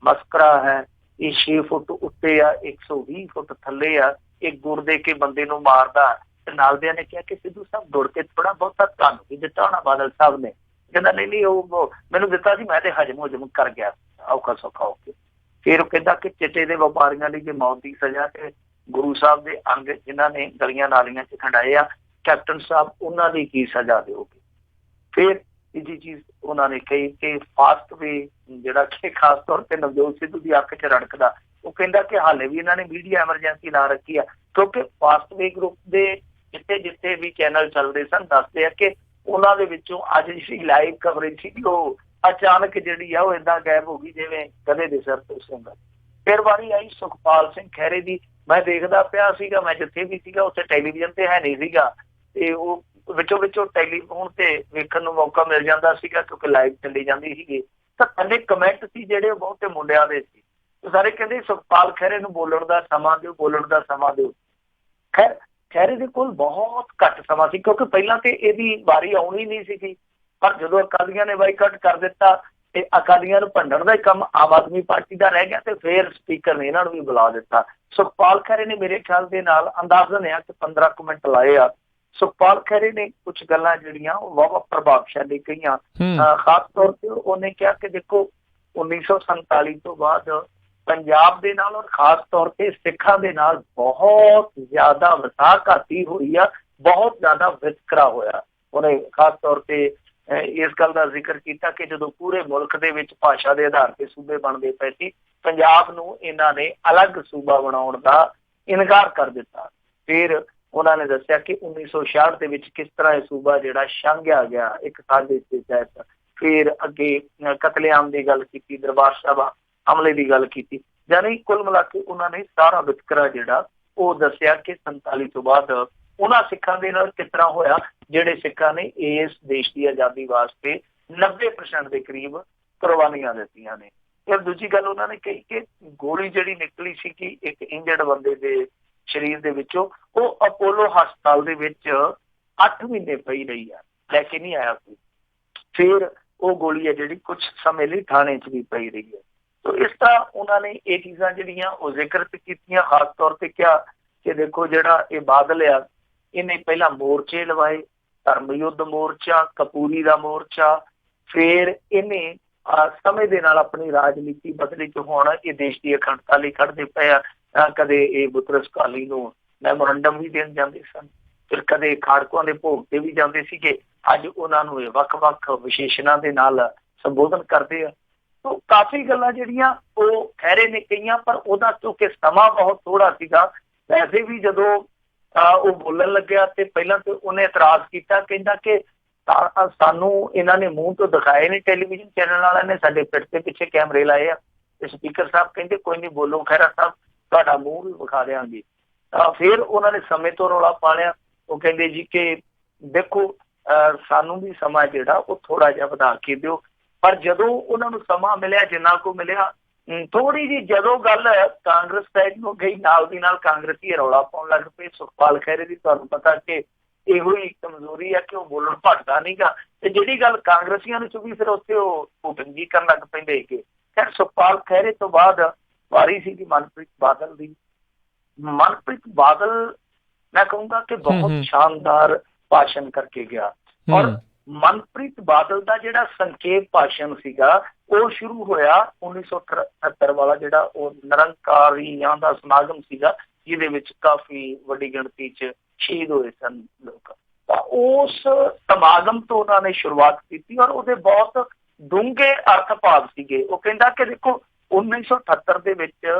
ਮਸਕਰਾ ਹੈ, ਇਹ 6 ਫੁੱਟ ਉੱਤੇ ਆ, 120 ਫੁੱਟ ਥੱਲੇ ਆ, ਇਹ ਗੁਰ ਦੇ ਕੇ ਬੰਦੇ ਨੂੰ ਮਾਰਦਾ। ਤੇ ਨਾਲਦਿਆਂ ਨੇ ਕਿਹਾ ਕਿ ਸਿੱਧੂ ਸਾਹਿਬ ਦੌੜ ਕੇ ਥੋੜਾ ਬਹੁਤਾ ਤੁਹਾਨੂੰ ਵੀ ਦਿੱਤਾ ਹੋਣਾ ਬਾਦਲ ਸਾਹਿਬ ਨੇ। ਕਹਿੰਦਾ ਨਹੀਂ ਉਹ ਮੈਨੂੰ ਦਿੱਤਾ ਸੀ, ਮੈਂ ਤੇ ਹਜਮ ਕਰ ਗਿਆ ਔਖਾ ਸੌਖਾ ਹੋ ਕੇ। ਫਿਰ ਉਹ ਕਹਿੰਦਾ ਕਿ ਚਿੱਟੇ ਦੇ ਵਪਾਰੀਆਂ ਲਈ ਜੇ ਮੌਤ ਦੀ ਸਜ਼ਾ, ਤੇ ਗੁਰੂ ਸਾਹਿਬ ਦੇ ਅੰਗ ਜਿਨ੍ਹਾਂ ਨੇ ਗਲੀਆਂ ਨਾਲੀਆਂ 'ਚ ਖੰਡਾਏ ਆ, ਕੈਪਟਨ ਸਾਹਿਬ ਉਹਨਾਂ ਦੀ ਕੀ ਸਜ਼ਾ ਦਿਓਗੇ। ਫਿਰ ਤੀਜੀ ਚੀਜ਼ ਉਹਨਾਂ ਨੇ ਕਹੀ ਕਿ ਫਾਸਟ ਵੇ ਜਿਹੜਾ ਕਿ ਖਾਸ ਤੌਰ ਤੇ ਨਵਜੋਤ ਸਿੱਧੂ ਦੀ ਅੱਖ 'ਚ ਰੜਕਦਾ। ਉਹ ਕਹਿੰਦਾ ਕਿ ਹਾਲੇ ਵੀ ਇਹਨਾਂ ਨੇ ਮੀਡੀਆ ਐਮਰਜੈਂਸੀ ਲਾ ਰੱਖੀ ਆ, ਕਿਉਂਕਿ ਫਾਸਟ ਵੇ ਗਰੁੱਪ ਦੇ ਜਿੱਥੇ ਵੀ ਚੈਨਲ ਚੱਲਦੇ ਸਨ ਦੱਸਦੇ ਆ ਕਿ ਉਹਨਾਂ ਦੇ ਵਿੱਚੋਂ ਅੱਜ ਜਿਹੜੀ ਲਾਈਵ ਕਵਰੇਜ ਸੀ ਉਹ ਅਚਾਨਕ ਜਿਹੜੀ ਆ ਉਹ ਏਦਾਂ ਗਾਇਬ ਹੋ ਗਈ ਜਿਵੇਂ ਕਦੇ ਦੇ ਸਿਰ ਤੋਂ ਹੁੰਦਾ। ਫਿਰ ਵਾਰੀ ਆਈ ਸੁਖਪਾਲ ਸਿੰਘ ਖਹਿਰੇ ਦੀ। ਮੈਂ ਦੇਖਦਾ ਪਿਆ ਸੀਗਾ, ਮੈਂ ਜਿੱਥੇ ਵੀ ਸੀਗਾ ਉੱਥੇ ਟੈਲੀਵਿਜ਼ਨ ਤੇ ਹੈ ਨਹੀਂ ਸੀਗਾ, ਤੇ ਉਹ ਵਿੱਚੋਂ ਟੈਲੀਫੋਨ ਤੇ ਵੇਖਣ ਨੂੰ ਮੌਕਾ ਮਿਲ ਜਾਂਦਾ ਸੀਗਾ ਕਿਉਂਕਿ ਲਾਈਵ ਚੱਲੀ ਜਾਂਦੀ ਸੀਗੀ। ਤਾਂ ਥੱਲੇ ਕਮੈਂਟ ਸੀ ਜਿਹੜੇ ਬਹੁਤੇ ਮੁੰਡਿਆਂ ਦੇ ਸੀ, ਸਾਰੇ ਕਹਿੰਦੇ ਸੁਖਪਾਲ ਖਹਿਰੇ ਨੂੰ ਬੋਲਣ ਦਾ ਸਮਾਂ ਦਿਓ, ਬੋਲਣ ਦਾ ਸਮਾਂ ਦਿਓ। ਖਹਿਰੇ ਦੇ ਕੋਲ ਬਹੁਤ ਘੱਟ ਸਮਾਂ ਸੀ ਕਿਉਂਕਿ ਪਹਿਲਾਂ ਤੇ ਇਹਦੀ ਵਾਰੀ ਆਉਣੀ ਨਹੀਂ ਸੀਗੀ, ਪਰ ਜਦੋਂ ਅਕਾਲੀਆਂ ਨੇ ਬਾਈਕਾਟ ਕਰ ਦਿੱਤਾ ਤੇ ਅਕਾਲੀਆਂ ਨੂੰ ਭੰਡਣ ਦਾ ਹੀ ਕੰਮ ਆਮ ਆਦਮੀ ਪਾਰਟੀ ਦਾ ਰਹਿ ਗਿਆ, ਤੇ ਫਿਰ ਸਪੀਕਰ ਨੇ ਇਹਨਾਂ ਨੂੰ ਵੀ ਬੁਲਾ ਦਿੱਤਾ। ਸੁਖਪਾਲ ਖਹਿਰੇ ਨੇ ਮੇਰੇ ਖਿਆਲ ਦੇ ਨਾਲ ਅੰਦਾਜ਼ਨ ਆ ਕਿ 15 ਕੁ ਮਿੰਟ ਲਾਏ ਆ। ਸੁਖਪਾਲ ਖਹਿਰੇ ਨੇ ਕੁਛ ਗੱਲਾਂ ਜਿਹੜੀਆਂ ਉਹ ਵਾਹਵਾ ਪ੍ਰਭਾਵਸ਼ਾਲੀ ਕਹੀਆਂ। ਖਾਸ ਤੌਰ ਤੇ ਉਹਨੇ ਕਿਹਾ ਕਿ ਦੇਖੋ 1947 ਤੋਂ ਬਾਅਦ ਪੰਜਾਬ ਦੇ ਨਾਲ ਔਰ ਖਾਸ ਤੌਰ ਤੇ ਸਿੱਖਾਂ ਦੇ ਨਾਲ ਬਹੁਤ ਜ਼ਿਆਦਾ ਵਸਾਘਾਤੀ ਹੋਈ ਆ, ਬਹੁਤ ਜ਼ਿਆਦਾ ਵਿਤਕਰਾ ਹੋਇਆ। ਉਹਨੇ ਖਾਸ ਤੌਰ ਤੇ ਇਸ ਗੱਲ ਦਾ ਜ਼ਿਕਰ ਕੀਤਾ ਕਿ ਜਦੋਂ ਪੂਰੇ ਮੁਲਕ ਦੇ ਵਿੱਚ ਭਾਸ਼ਾ ਦੇ ਆਧਾਰ ਤੇ ਸੂਬੇ ਬਣਦੇ ਪਏ ਸੀ, ਪੰਜਾਬ ਨੂੰ ਇਹਨਾਂ ਨੇ ਅਲੱਗ ਸੂਬਾ ਬਣਾਉਣ ਦਾ ਇਨਕਾਰ ਕਰ ਦਿੱਤਾ। ਫਿਰ ਉਹਨਾਂ ਨੇ ਦੱਸਿਆ ਕਿ 1966 ਦੇ ਵਿੱਚ ਕਿਸ ਤਰ੍ਹਾਂ ਇਹ ਸੂਬਾ ਜਿਹੜਾ ਛਾਂਗਿਆ ਗਿਆ ਇੱਕ ਸਾਜ਼ਿਸ਼ ਦੇ ਤਹਿਤ। ਫਿਰ ਅੱਗੇ ਕਤਲੇਆਮ ਦੀ ਗੱਲ ਕੀਤੀ, ਦਰਬਾਰ ਸਾਹਿਬ ਹਮਲੇ ਦੀ ਗੱਲ ਕੀਤੀ, ਯਾਨੀ ਕੁੱਲ ਮਿਲਾ ਕੇ ਉਹਨਾਂ ਨੇ ਸਾਰਾ ਵਿਤਕਰਾ ਜਿਹੜਾ ਉਹ ਦੱਸਿਆ ਕਿ 47 ਤੋਂ ਬਾਅਦ ਉਹਨਾਂ ਸਿੱਖਾਂ ਦੇ ਨਾਲ ਕਿਸ ਤਰ੍ਹਾਂ ਹੋਇਆ ਜਿਹੜੇ ਸਿੱਖਾਂ ਨੇ ਇਸ ਦੇਸ਼ ਦੀ ਆਜ਼ਾਦੀ ਵਾਸਤੇ 90% ਦੇ ਕਰੀਬ ਕੁਰਬਾਨੀਆਂ ਦਿੱਤੀਆਂ ਨੇ। ਫਿਰ ਦੂਜੀ ਗੱਲ ਉਹਨਾਂ ਨੇ ਕਹੀ ਕਿ ਗੋਲੀ ਜਿਹੜੀ ਨਿਕਲੀ ਸੀ ਕਿ ਇੱਕ ਇੰਜਰਡ ਬੰਦੇ ਦੇ ਸਰੀਰ ਦੇ ਵਿੱਚੋਂ, ਉਹ ਅਪੋਲੋ ਹਸਪਤਾਲ ਦੇ ਵਿੱਚ 8 ਮਹੀਨੇ ਪਈ ਰਹੀ ਆ, ਲੈ ਕੇ ਨਹੀਂ ਆਇਆ ਕੋਈ। ਫਿਰ ਉਹ ਗੋਲੀ ਹੈ ਜਿਹੜੀ ਕੁਛ ਸਮੇਂ ਲਈ ਥਾਣੇ 'ਚ ਵੀ ਪਈ ਰਹੀ ਹੈ। ਤੋ ਇਸ ਤਰ੍ਹਾਂ ਉਹਨਾਂ ਨੇ ਇਹ ਚੀਜ਼ਾਂ ਜਿਹੜੀਆਂ ਉਹ ਜ਼ਿਕਰ ਕੀਤੀਆਂ। ਖਾਸ ਤੌਰ ਤੇ ਕਿਹਾ ਕਿ ਦੇਖੋ ਜਿਹੜਾ ਇਹ ਬਾਦਲ ਆ, ਇਹਨੇ ਪਹਿਲਾਂ ਮੋਰਚੇ ਲਵਾਏ, ਧਰਮ ਯੁੱਧ ਮੋਰਚਾ, ਕਪੂਰੀ ਦਾ ਮੋਰਚਾ, ਫਿਰ ਇਹਨੇ ਸਮੇਂ ਦੇ ਨਾਲ ਰਾਜਨੀਤੀ ਬਦਲੀ ਚ ਹੁਣ ਇਹ ਦੇਸ਼ ਦੀ ਅਖੰਡਤਾ ਲਈ ਖੜਦੇ ਪਏ ਆ। ਕਦੇ ਇਹ ਬੁੱਤਰਸ ਕਾਲੀ ਨੂੰ ਮੈਮੋਰੰਡਮ ਵੀ ਦੇਣ ਜਾਂਦੇ ਸਨ, ਫਿਰ ਕਦੇ ਖਾੜਕੂਆਂ ਦੇ ਭੋਗ ਤੇ ਵੀ ਜਾਂਦੇ ਸੀਗੇ। ਅੱਜ ਉਹਨਾਂ ਨੂੰ ਇਹ ਵੱਖ-ਵੱਖ ਵਿਸ਼ੇਸ਼ਣਾਂ ਦੇ ਨਾਲ ਸੰਬੋਧਨ ਕਰਦੇ ਆ। ਤੋ ਕਾਫੀ ਗੱਲਾਂ ਜਿਹੜੀਆਂ ਉਹ ਖਹਿਰੇ ਨੇ ਕਹੀਆਂ, ਪਰ ਉਹਦਾ ਕਿਉਂਕਿ ਸਮਾਂ ਬਹੁਤ ਥੋੜਾ ਸੀਗਾ, ਵੈਸੇ ਵੀ ਜਦੋਂ ਉਹ ਬੋਲਣ ਲੱਗਿਆ ਤੇ ਪਹਿਲਾਂ ਤੇ ਉਹਨੇ ਇਤਰਾਜ਼ ਕੀਤਾ, ਕਹਿੰਦਾ ਕਿ ਸਾਨੂੰ ਇਹਨਾਂ ਨੇ ਮੂੰਹ ਤੋਂ ਦਿਖਾਏ ਨਹੀਂ, ਟੈਲੀਵਿਜ਼ਨ ਚੈਨਲ ਵਾਲਿਆਂ ਨੇ ਸਾਡੇ ਪਿੱਠ ਦੇ ਪਿੱਛੇ ਕੈਮਰੇ ਲਾਏ ਆ। ਤੇ ਸਪੀਕਰ ਸਾਹਿਬ ਕਹਿੰਦੇ ਕੋਈ ਨਹੀਂ, ਬੋਲੋ ਖਹਿਰਾ ਸਾਹਿਬ, ਤੁਹਾਡਾ ਮੂੰਹ ਵੀ ਵਿਖਾ ਦਿਆਂਗੇ। ਫਿਰ ਉਹਨਾਂ ਨੇ ਸਮੇਂ ਤੋਂ ਰੌਲਾ ਪਾ ਲਿਆ। ਉਹ ਕਹਿੰਦੇ ਜੀ ਕਿ ਦੇਖੋ ਸਾਨੂੰ ਵੀ ਸਮਾਂ ਜਿਹੜਾ ਉਹ ਥੋੜਾ ਜਿਹਾ ਵਧਾ ਕੇ ਦਿਓ। ਪਰ ਜਦੋਂ ਉਹਨਾਂ ਨੂੰ ਸਮਾਂ ਮਿਲਿਆ, ਜਿੰਨਾ ਕੁ ਮਿਲਿਆ, ਥੋੜੀ ਜਿਹੀ ਜਦੋਂ ਗੱਲ ਕਾਂਗਰਸ ਸਾਈਡ ਨੂੰ ਗਈ, ਨਾਲ ਦੀ ਨਾਲ ਕਾਂਗਰਸੀ ਰੌਲਾ ਪਾਉਣ ਲੱਗ ਪਏ। ਸੁਖਪਾਲ ਖਹਿਰੇ ਦੀ ਤੁਹਾਨੂੰ ਪਤਾ ਕਿ ਇਹੋ ਹੀ ਕਮਜ਼ੋਰੀ ਆ ਕਿ ਉਹ ਬੋਲਣ ਭੱਜਦਾ ਨੀਗਾ, ਤੇ ਜਿਹੜੀ ਗੱਲ ਕਾਂਗਰਸੀਆਂ ਨੂੰ ਚੁੱਕੀ ਫਿਰ ਉੱਥੇ ਉਹ ਭੁਟੰਗੀ ਕਰਨ ਲੱਗ ਪੈਂਦੇ ਕਿ ਖੈਰ ਸੁਖਪਾਲ ਖਹਿਰੇ ਤੋਂ ਬਾਅਦ ਵਾਰੀ ਸੀ ਮਨਪ੍ਰੀਤ ਬਾਦਲ ਦੀ। ਮਨਪ੍ਰੀਤ ਬਾਦਲ ਮੈਂ ਕਹੂੰਗਾ ਕਿ ਬਹੁਤ ਸ਼ਾਨਦਾਰ ਭਾਸ਼ਣ ਕਰਕੇ ਗਿਆ, ਔਰ ਮਨਪ੍ਰੀਤ ਬਾਦਲ ਦਾ ਜਿਹੜਾ ਸੰਖੇਪ ਭਾਸ਼ਣ ਸੀਗਾ ਉਹ ਸ਼ੁਰੂ ਹੋਇਆ 1978 ਵਾਲਾ, ਜਿਹੜਾ ਉਹ ਨਿਰੰਕਾਰੀਆਂ ਦਾ ਸਮਾਗਮ ਸੀਗਾ, ਜਿਹਦੇ ਵਿੱਚ ਕਾਫੀ ਵੱਡੀ ਗਿਣਤੀ 'ਚ ਸ਼ਹੀਦ ਹੋਏ ਸਨ ਲੋਕ। ਤਾਂ ਉਸ ਸਮਾਗਮ ਤੋਂ ਉਹਨਾਂ ਨੇ ਸ਼ੁਰੂਆਤ ਕੀਤੀ ਔਰ ਉਹਦੇ ਬਹੁਤ ਡੂੰਘੇ ਅਰਥ ਭਾਵ ਸੀਗੇ। ਉਹ ਕਹਿੰਦਾ ਕਿ ਦੇਖੋ 1978 ਦੇ ਵਿੱਚ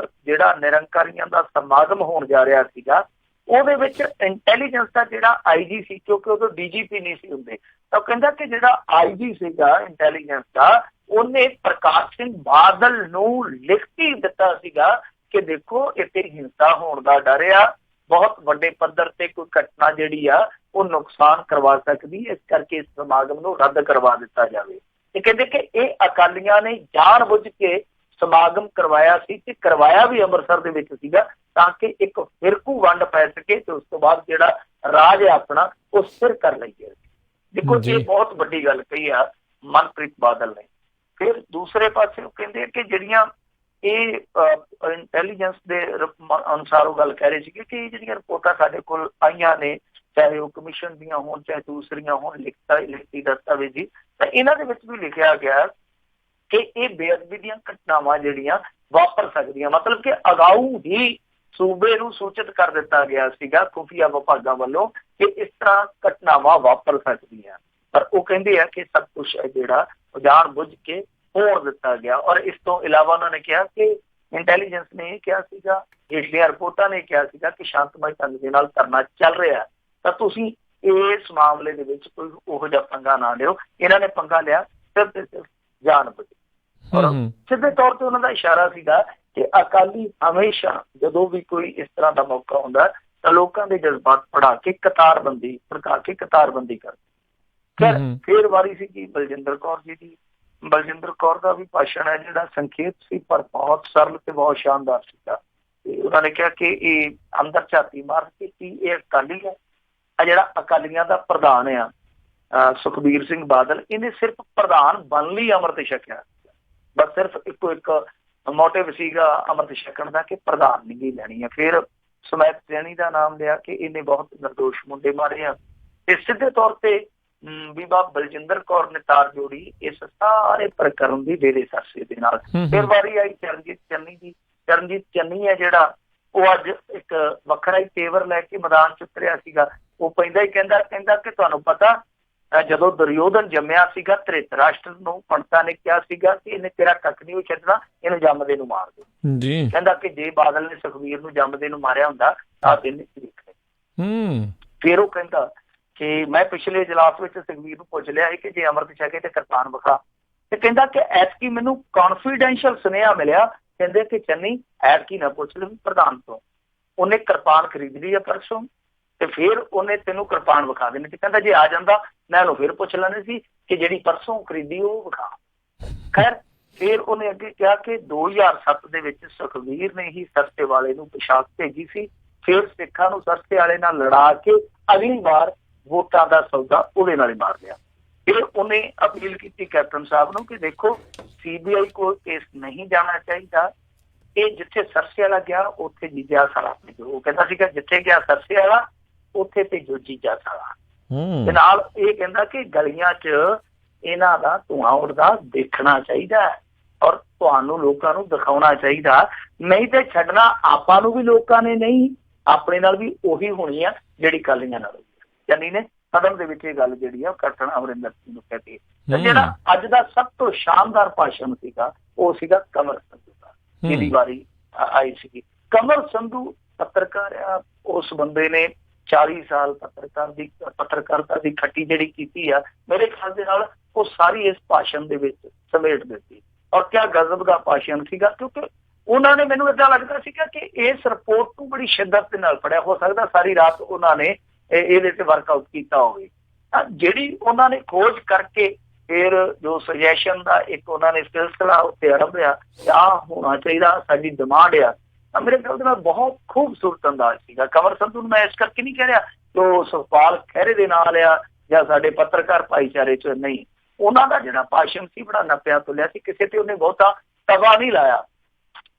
ਜਿਹੜਾ ਨਿਰੰਕਾਰੀਆਂ ਦਾ ਸਮਾਗਮ ਹੋਣ ਜਾ ਰਿਹਾ ਸੀਗਾ, ਉਹਦੇ ਵਿੱਚ ਇੰਟੈਲੀਜੈਂਸ ਦਾ ਜਿਹੜਾ IG ਸੀ, ਕਿਉਂਕਿ ਉਦੋਂ DGP ਨਹੀਂ ਸੀ ਹੁੰਦੇ, ਤਾਂ ਕਹਿੰਦਾ ਕਿ ਜਿਹੜਾ IG ਸੀਗਾ ਇੰਟੈਲੀਜੈਂਸ ਦਾ, ਉਹਨੇ ਪ੍ਰਕਾਸ਼ ਸਿੰਘ ਬਾਦਲ ਨੂੰ ਲਿਖਤੀ ਦਿੱਤਾ ਸੀਗਾ ਕਿ ਦੇਖੋ ਇੱਥੇ ਹਿੰਸਾ ਹੋਣ ਦਾ ਡਰ ਆ, ਬਹੁਤ ਵੱਡੇ ਪੱਧਰ ਤੇ ਕੋਈ ਘਟਨਾ ਜਿਹੜੀ ਆ ਉਹ ਨੁਕਸਾਨ ਕਰਵਾ ਸਕਦੀ, ਇਸ ਕਰਕੇ ਇਸ ਸਮਾਗਮ ਨੂੰ ਰੱਦ ਕਰਵਾ ਦਿੱਤਾ ਜਾਵੇ। ਤੇ ਕਹਿੰਦੇ ਕਿ ਇਹ ਅਕਾਲੀਆਂ ਨੇ ਜਾਣ ਬੁੱਝ ਕੇ ਸਮਾਗਮ ਕਰਵਾਇਆ ਸੀ, ਤੇ ਕਰਵਾਇਆ ਵੀ ਅੰਮ੍ਰਿਤਸਰ ਦੇ ਵਿੱਚ ਸੀਗਾ ਤਾਂ ਕਿ ਇੱਕ ਫਿਰਕੂ ਵੰਡ ਪੈ ਸਕੇ ਤੇ ਉਸ ਤੋਂ ਬਾਅਦ ਜਿਹੜਾ ਰਾਜ ਹੈ ਆਪਣਾ ਉਹ ਸਥਿਰ ਕਰ ਲਈਏ। ਦੇਖੋ ਇਹ ਬਹੁਤ ਵੱਡੀ ਗੱਲ ਕਹੀ ਆ ਮਨਪ੍ਰੀਤ ਬਾਦਲ ਨੇ। ਫਿਰ ਦੂਸਰੇ ਪਾਸੇ ਉਹ ਕਹਿੰਦੇ ਕਿ ਜਿਹੜੀਆਂ ਇਹ ਇੰਟੈਲੀਜੈਂਸ ਦੇ ਅਨੁਸਾਰ ਉਹ ਗੱਲ ਕਹਿ ਰਹੇ ਸੀਗੇ ਕਿ ਇਹ ਜਿਹੜੀਆਂ ਰਿਪੋਰਟਾਂ ਸਾਡੇ ਕੋਲ ਆਈਆਂ ਨੇ, ਚਾਹੇ ਉਹ ਕਮਿਸ਼ਨ ਦੀਆਂ ਹੋਣ ਚਾਹੇ ਦੂਸਰੀਆਂ ਹੋਣ, ਲਿਖਤੀ ਦਸਤਾਵੇਜ਼ੀ, ਤਾਂ ਇਹਨਾਂ ਦੇ ਵਿੱਚ ਵੀ ਲਿਖਿਆ ਗਿਆ ਕਿ ਇਹ ਬੇਅਦਬੀ ਦੀਆਂ ਘਟਨਾਵਾਂ ਜਿਹੜੀਆਂ ਵਾਪਰ ਸਕਦੀਆਂ, ਮਤਲਬ ਕਿ ਅਗਾਊਂ ਹੀ ਸੂਬੇ ਨੂੰ ਸੂਚਿਤ ਕਰ ਦਿੱਤਾ ਗਿਆ ਸੀਗਾ ਖੁਫੀਆ ਵਿਭਾਗਾਂ ਵੱਲੋਂ ਕਿ ਇਸ ਤਰ੍ਹਾਂ ਘਟਨਾਵਾਂ ਵਾਪਰ ਸਕਦੀਆਂ। ਪਰ ਉਹ ਕਹਿੰਦੇ ਆ ਕਿ ਸਭ ਕੁਛ ਹੈ ਜਿਹੜਾ ਜਾਣ ਬੁੱਝ ਕੇ ਹੋਣ ਦਿੱਤਾ ਗਿਆ। ਔਰ ਇਸ ਤੋਂ ਇਲਾਵਾ ਉਹਨਾਂ ਨੇ ਕਿਹਾ ਕਿ ਇੰਟੈਲੀਜੈਂਸ ਨੇ ਇਹ ਕਿਹਾ ਸੀਗਾ, ਹੇਠਲੀਆਂ ਰਿਪੋਰਟਾਂ ਨੇ ਕਿਹਾ ਸੀਗਾ ਕਿ ਸ਼ਾਂਤਮਈ ਢੰਗ ਦੇ ਨਾਲ ਧਰਨਾ ਚੱਲ ਰਿਹਾ, ਤਾਂ ਤੁਸੀਂ ਇਸ ਮਾਮਲੇ ਦੇ ਵਿੱਚ ਕੋਈ ਉਹੋ ਜਿਹਾ ਪੰਗਾ ਨਾ ਲਿਓ। ਇਹਨਾਂ ਨੇ ਪੰਗਾ ਲਿਆ ਸਿਰਫ ਤੇ ਸਿਰਫ ਜਾਣ ਬੁੱਝ। ਔਰ ਸਿੱਧੇ ਤੌਰ ਤੇ ਉਹਨਾਂ ਦਾ ਇਸ਼ਾਰਾ ਸੀਗਾ कि अकाली हमेशा जदों भी कोई इस तरह का मौका होंदा तां लोकां दे जज्बात पढ़ा के कतारबंदी भड़का के कतारबंदी कर फिर वारी सी बलजिंदर कौर जी की। बलजिंदर कौर का भी भाषण है जिहड़ा संखेप सी पर बहुत सरल ते बहुत शानदार सीगा। उन्होंने कहा कि ये अंदर झाती मार के कि ये अकाली है, जिहड़ा अकालियां दा प्रधान है सुखबीर सिंह बादल, इन्हें सिर्फ प्रधान बन ली अमृत छकिया, बस सिर्फ इको एक मोटिव सीगा अमृत छकण दा कि प्रधान नहीं लैनी है। फिर सुमैत सैनी का नाम लिया कि इन्हें बहुत निर्दोष मुंडे मारे हैं। इस सीधे तौर पर बीबा बलजिंदर कौर ने तार जोड़ी इस सारे प्रकरण की डेरे सरसे दे नाल। फिर वारी आई चरणजीत चन्नी की। चरणजीत चन्नी है जिहड़ा वो अज एक वखरा ही तेवर लैके मैदान च उतरिया सीगा। वो पैंदा ही कहंदा कि तुहानूं पता जदों दुर्योधन जम्मिया सीगा धृतराष्ट्र नूं पंडितां ने कहा सीगा कि इन्हें तेरा कख नहीं छड्डना, इन्हें जम्मदे नूं मार दो जी। कहंदा कि जे बादल ने सुखबीर नूं जम्मदे नूं मारिया हुंदा तां दिन देखने। फिर वो कहंदा कि मैं पिछले इजलास में सुखबीर नूं पुछ लिया कि जे अमृत छके ते किरपान विखा, ते कहंदा कि ऐतकी मैनूं कॉन्फिडेंशियल सुनेहा मिलिया, कहंदे कि चन्नी ऐतकी ना पुछ ले प्रधान तो उन्हें किरपान खरीद ली है परसों, ते फिर उन्हें तेनों किरपान विखा देनी सी। कहंदा जे आ जांदा मैं उन्हें फिर पुछ लैनी सी कि जिहड़ी परसों खरीदी वो विखा। खैर फिर उन्हें अगे कहा कि 2007 दे विच सुखबीर ने ही सरसे वाले नूं पोशाक भेजी सी, फिर सिखां नूं सरसे वाले नाल लड़ा के अगली बार वोटां दा सौदा उहदे नाल ही मार लिया। फिर उन्हें अपील की कैप्टन साहब नूं कि देखो CBI को केस नहीं जाना चाहिए, ये जिथे सरसे वाला गया उत्थे जीजा साला भेजो। वो कहता सीगा जिथे गया सरसे वाला उत्थे भेजो जीजा साला। ते नाल ये कहंदा कि गलियां च इन्हां दा धुआं उड़दा देखना चाहिए और तुहानूं लोकां नूं दिखाउणा चाहिए, नहीं ते छड्डना आपां नूं भी लोकां ने नहीं, अपने नाल भी उही होनी आ जिहड़ी कालियां नाल होई। चन्नी ने सदन दे विच इह गल जिहड़ी आ कैप्टन अमरिंदर सिंह नूं कहती। ते जिहड़ा अज दा सब तो शानदार भाषण सीगा वो सीगा कंवर संधू दा, जिहदी वारी आई सीगी। कंवर संधू पत्रकार आ, उस बंदे ने 40 साल पत्रकारिता की खट्टी जिहड़ी कीती आ, मेरे ख्याल दे नाल वो सारी इस भाषण दे विच समेट दित्ती। और क्या गजब का भाषण सीगा, क्योंकि उन्होंने मैनूं इदां लगदा सीगा कि इस रिपोर्ट को बड़ी शिद्दत दे नाल पढ़िया, हो सकदा सारी रात उन्होंने ਇਹਦੇ ਤੇ ਵਰਕਆਊਟ ਕੀਤਾ ਹੋਵੇ। ਜਿਹੜੀ ਉਹਨਾਂ ਨੇ ਖੋਜ ਕਰਕੇ ਫਿਰ ਜੋ ਸੁਜੈਸ਼ਨ ਦਾ ਇੱਕ ਉਹਨਾਂ ਨੇ ਸਿਲਸਿਲਾ ਉੱਤੇ ਆਰੰਭਿਆ ਕਿ ਆਹ ਹੋਣਾ ਚਾਹੀਦਾ, ਸਾਡੀ ਡਿਮਾਂਡ ਆ, ਤਾਂ ਮੇਰੇ ਖਿਆਲ ਦੇ ਨਾਲ ਬਹੁਤ ਖੂਬਸੂਰਤ ਅੰਦਾਜ਼ ਸੀਗਾ। ਕੰਵਰ ਸੰਧੂ ਨੂੰ ਮੈਂ ਇਸ ਕਰਕੇ ਨਹੀਂ ਕਹਿ ਰਿਹਾ ਕਿ ਉਹ ਸੁਖਪਾਲ ਖਹਿਰੇ ਦੇ ਨਾਲ ਆ ਜਾਂ ਸਾਡੇ ਪੱਤਰਕਾਰ ਭਾਈਚਾਰੇ 'ਚ ਨਹੀਂ। ਉਹਨਾਂ ਦਾ ਜਿਹੜਾ ਭਾਸ਼ਣ ਸੀ ਬੜਾ ਨੱਪਿਆ ਤੁਲਿਆ ਸੀ, ਕਿਸੇ ਤੇ ਉਹਨੇ ਬਹੁਤਾ ਤਵਾ ਨਹੀਂ ਲਾਇਆ,